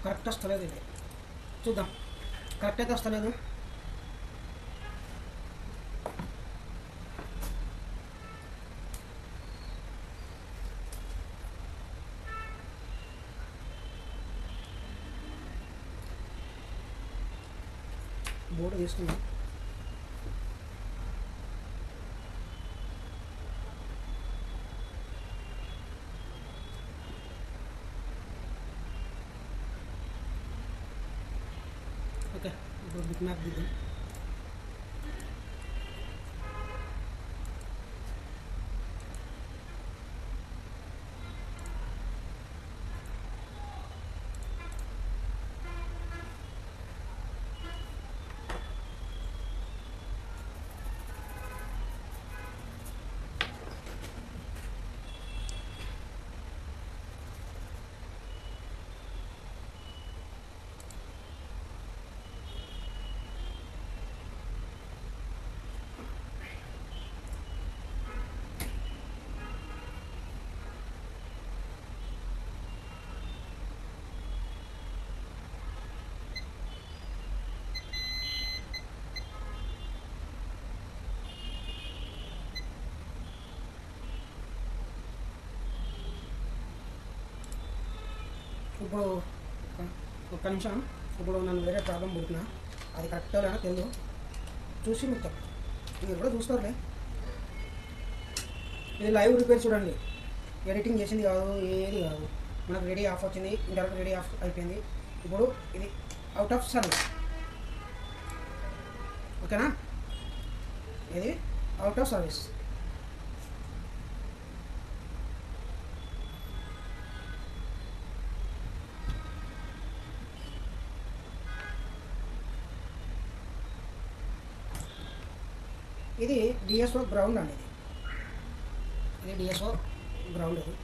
కరెక్ట్ వస్తలేదు, ఇది చూద్దాం. కరెక్ట్ అయితే వస్తలేదు. బోర్డు తీసుకున్నాం. ఓకే, ఇప్పుడు బిట్ మ్యాప్ దిద్దాం. ఇప్పుడు ఒక్క నిమిషం, ఇప్పుడు నన్ను వేరే ప్రాబ్లం పుట్టినా అది కరెక్ట్ లేనా తెలియదు, చూసి మీకు చెప్తాను. మీరు కూడా చూస్తారులే. ఇది లైవ్ రిపేర్ చూడండి, ఎడిటింగ్ చేసింది కాదు, ఏది కాదు. మనకు రెడీ ఆఫ్ వచ్చింది, ఇంటర్నెట్ రెడీ ఆఫ్ అయిపోయింది. ఇప్పుడు ఇది అవుట్ ఆఫ్ సర్వీస్, ఓకేనా? ఇది అవుట్ ఆఫ్ సర్వీస్. ఇది డిఎస్ఓ గ్రౌండ్ అండి. ఇది డిఎస్ఓ గ్రౌండ్. ఇది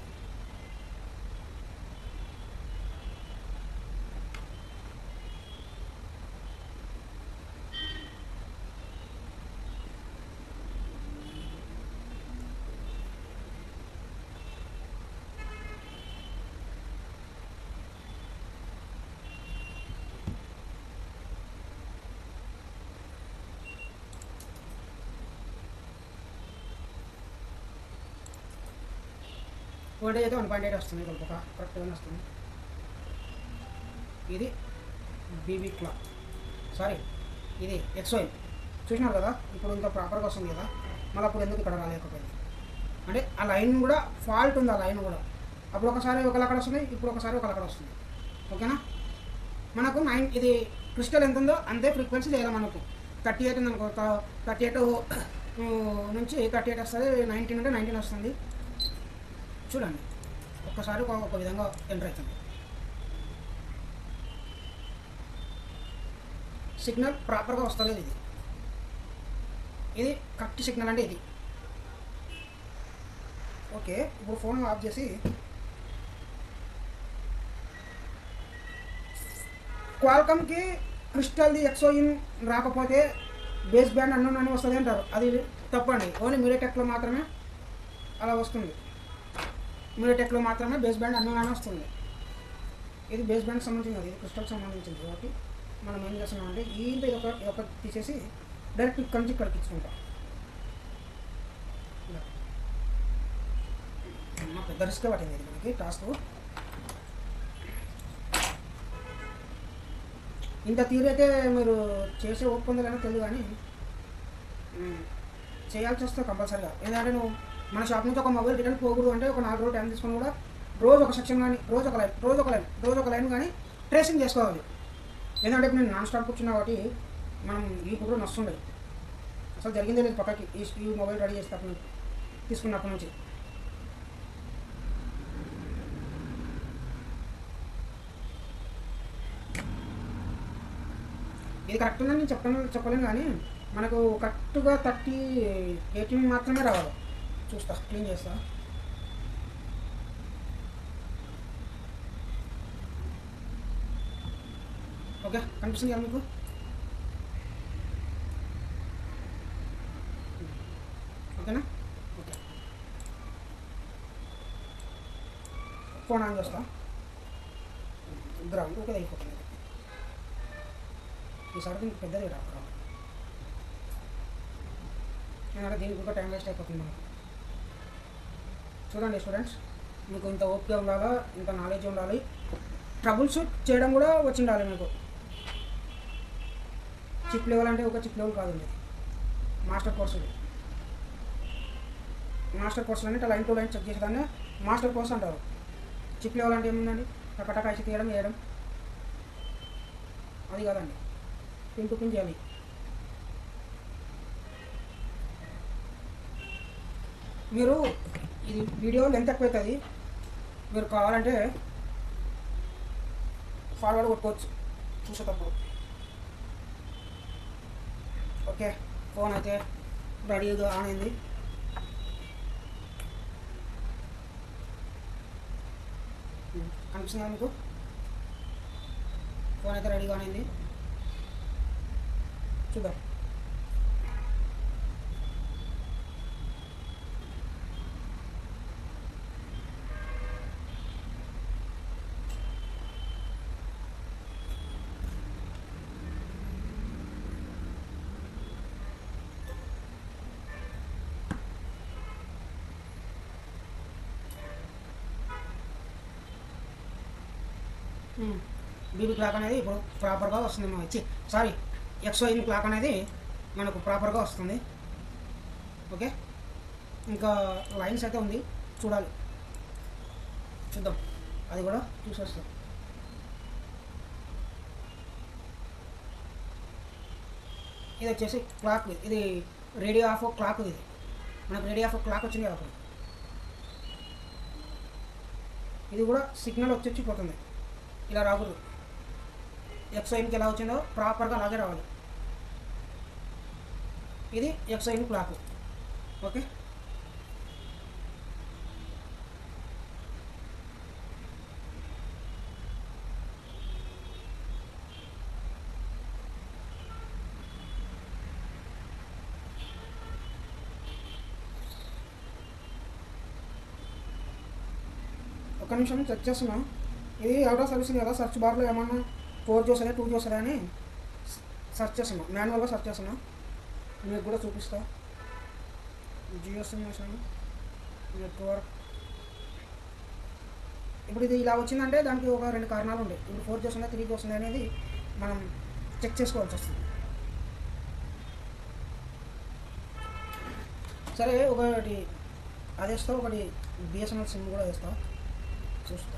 వోల్టేజ్ అయితే 1.8 వస్తుంది, ఒక కరెక్ట్గానే వస్తుంది. ఇది బీబీ క్లాక్, సారీ ఇది ఎక్స్ఓఎల్ చూసినారు కదా. ఇప్పుడు ఇంకా ప్రాపర్గా వస్తుంది కదా, మళ్ళీ అప్పుడు ఎందుకు ఇక్కడ రాలేకపోయింది అంటే ఆ లైన్ కూడా ఫాల్ట్ ఉంది. ఆ లైన్ కూడా అప్పుడు ఒకసారి ఒక లక్కడ వస్తుంది, ఇప్పుడు ఒకసారి ఒక లక్కడ వస్తుంది, ఓకేనా? మనకు ఇది క్రిస్టల్ ఎంత ఉందో అంతే ఫ్రీక్వెన్సీ చేయాలి. మనకు 38 ఉంది అనుకో, 38 నుంచి 38 వస్తుంది, 19 అంటే 19 వస్తుంది. చూడండి ఒక్కసారి ఒక విధంగా ఎంటర్ అవుతుంది. సిగ్నల్ ప్రాపర్గా వస్తలేదు. ఇది కరెక్ట్ సిగ్నల్ అంటే ఇది, ఓకే. ఇప్పుడు ఫోన్ ఆఫ్ చేసి క్వాల్కమ్కి క్రిస్టల్ది ఎక్సోయిన్ రాకపోతే బేస్ బ్యాండ్ అన్నోన్ అని వస్తుంది అంటారు. అది తప్పండి. ఓన్లీ మీడియాటెక్లో మాత్రమే అలా వస్తుంది. మీడియాటెక్లో మాత్రమే బేస్ బ్యాండ్ అన్నోన్ అని వస్తుంది. ఇది బేస్ బ్యాండ్కి సంబంధించింది, ఇది క్రిస్టల్కి సంబంధించింది. కాబట్టి మనం ఏం చేస్తున్నామంటే ఇది ఒక తీసేసి డైరెక్ట్ ఇక్కడి నుంచి ఇక్కడికి ఇచ్చుకుంటాం. పెద్ద రిస్క్ పట్టింది ఇది మనకి టాస్క్. ఇంత తీరైతే మీరు చేసే ఒప్పందాలని తెలియదు, కానీ చేయాల్సి వస్తే కంపల్సరీగా. ఎందుకంటే నువ్వు మన షాప్ నుంచి ఒక మొబైల్ రిటర్న్ పోకూడదు అంటే ఒక 4 రోజులు టైం తీసుకొని కూడా రోజు ఒక సెక్షన్ కానీ రోజు ఒక లైన్ కానీ ట్రేసింగ్ చేసుకోవాలి. ఎందుకంటే ఇప్పుడు నేను నాన్ స్టాప్ కూర్చున్నా కాబట్టి మనం ఈ కుట్ర నస్తుండే అసలు జరిగిందే లేదు పక్కకి. ఈ మొబైల్ రెడీ చేసేటప్పుడు నుంచి తీసుకున్నప్పటి నుంచి ఇది కరెక్ట్ ఉందని నేను చెప్పలేను, కానీ మనకు కరెక్ట్గా 30-18 మాత్రమే రావాలి. చూస్తా, క్లీన్ చేస్తా. ఓకే, కనిపిస్తుంది కదా మీకు? ఓకేనా? ఓకే, ఫోన్ ఆన్ చేస్తా. గ్రౌండ్ ఓకే అయిపోతుంది. ఈసారి దీనికి పెద్దది రా గ్రౌండ్, ఎందుకంటే దీనికి కూడా టైం వేస్ట్ అయిపోతుంది మనకు. చూడండి స్టూడెంట్స్, మీకు ఇంత ఓపిక ఉండాలా, ఇంత నాలెడ్జ్ ఉండాలి, ట్రబుల్ షూట్ చేయడం కూడా వచ్చి ఉండాలి మీకు. చిప్ లెవెల్ అంటే ఒక చిప్ లెవెల్ కాదండి, మాస్టర్ కోర్సు. మాస్టర్ కోర్సులు అంటే లైన్ టు లైన్ చెక్ చేసేదాన్ని మాస్టర్ కోర్స్ అంటారు. చిప్ లెవెల్ అంటే ఏముందండి, టకటక ఐసి తీయడం వేయడం, అది కాదండి, పిన్ టు పిన్ చేయాలి. మీరు ఇది వీడియో లెంత్ ఎక్కువ అవుతుంది, మీరు కావాలంటే ఫార్వర్డ్ కొట్టుకోవచ్చు చూసేటప్పుడు. ఓకే, ఫోన్ అయితే రెడీగా ఆన్ అయింది. కనిపిస్తుందా మీకు? ఫోన్ అయితే రెడీగా ఆన్ అయింది, చూద్దాం. బీబీ క్లాక్ అనేది ఇప్పుడు ప్రాపర్గా వస్తుంది వచ్చి సారీ ఎక్స్ఓఇన్ క్లాక్ అనేది మనకు ప్రాపర్గా వస్తుంది. ఓకే, ఇంకా లైన్స్ అయితే ఉంది, చూడాలి, చూద్దాం, అది కూడా చూసేస్తాం. ఇది వచ్చేసి క్లాక్, ఇది రేడియో ఆఫ్ క్లాక్, ఇది మనకు రేడియో ఆఫ్ క్లాక్ వచ్చింది కదా. ఇది కూడా సిగ్నల్ వచ్చిపోతుంది, ఇలా రాకూడదు. ఎక్స్ఐన్కి ఎలా వచ్చిందో ప్రాపర్గా అలాగే రావాలి. ఇది ఎక్స్ఐన్ క్లాక్. ఓకే, ఒక నిమిషం చెక్ చేస్తున్నా. ఇది అవుట్ ఆఫ్ సర్వీస్ కదా, సెర్చ్ బార్లో ఏమన్నా 4G వస్తుందా 2G వస్తుందా అని సెర్చ్ చేస్తున్నా, మాన్యువల్గా సెర్చ్ చేస్తున్నా. మీకు కూడా చూపిస్తా. జియో సిమ్ వేసాను, నెట్వర్క్. ఇప్పుడు ఇది ఇలా వచ్చిందంటే దానికి ఒక 2 కారణాలు ఉంటాయి. ఇప్పుడు 4G వస్తుందా 3G వస్తుందా అనేది మనం చెక్ చేసుకోవాల్సి వస్తుంది. సరే, ఒకటి అది వేస్తావు, ఒకటి బిఎస్ఎన్ఎల్ సిమ్ కూడా వేస్తావు, చూస్తా.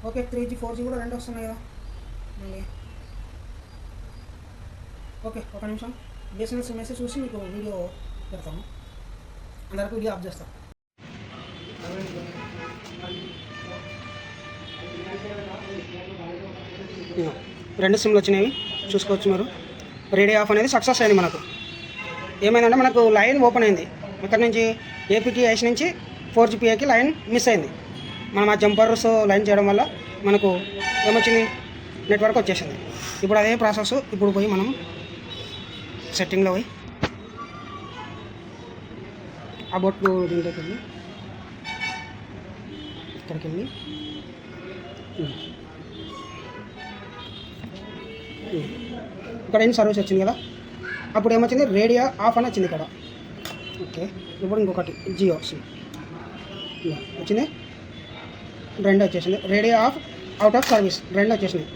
ఓకే, 3G 4G కూడా 2 వస్తున్నాయి కదా మళ్ళీ. ఓకే, ఒక నిమిషం బిఎస్ఎన్ఎల్ సిమ్ వేసి చూసి మీకు వీడియో పెడతాము. అందరికి వీడియో ఆఫ్ చేస్తాం. రెండు సిమ్లు వచ్చినాయి, చూసుకోవచ్చు మీరు. రేడియో ఆఫ్ అనేది సక్సెస్ అయింది. మనకు ఏమైందంటే మనకు లైన్ ఓపెన్ అయింది. ఇక్కడ నుంచి ఏపీటీఐస్ నుంచి 4GPAకి లైన్ మిస్ అయింది. మనం ఆ జంపర్స్ లైన్ చేయడం వల్ల మనకు ఏమొచ్చింది, నెట్వర్క్ వచ్చేసింది. ఇప్పుడు అదే ప్రాసెస్. ఇప్పుడు పోయి మనం సెట్టింగ్లో పోయి అబౌట్ దీంట్లోకి వెళ్ళి ఇక్కడికి వెళ్ళి ఇక్కడ ఏం సర్వీస్ వచ్చింది కదా, అప్పుడు ఏమొచ్చింది, రేడియో ఆఫ్ అని వచ్చింది ఇక్కడ. ఓకే, ఇప్పుడు ఇంకొకటి జియో సిమ్ వచ్చింది, 2 వచ్చేసింది. Radio of out of service 2 వచ్చేసినాయి.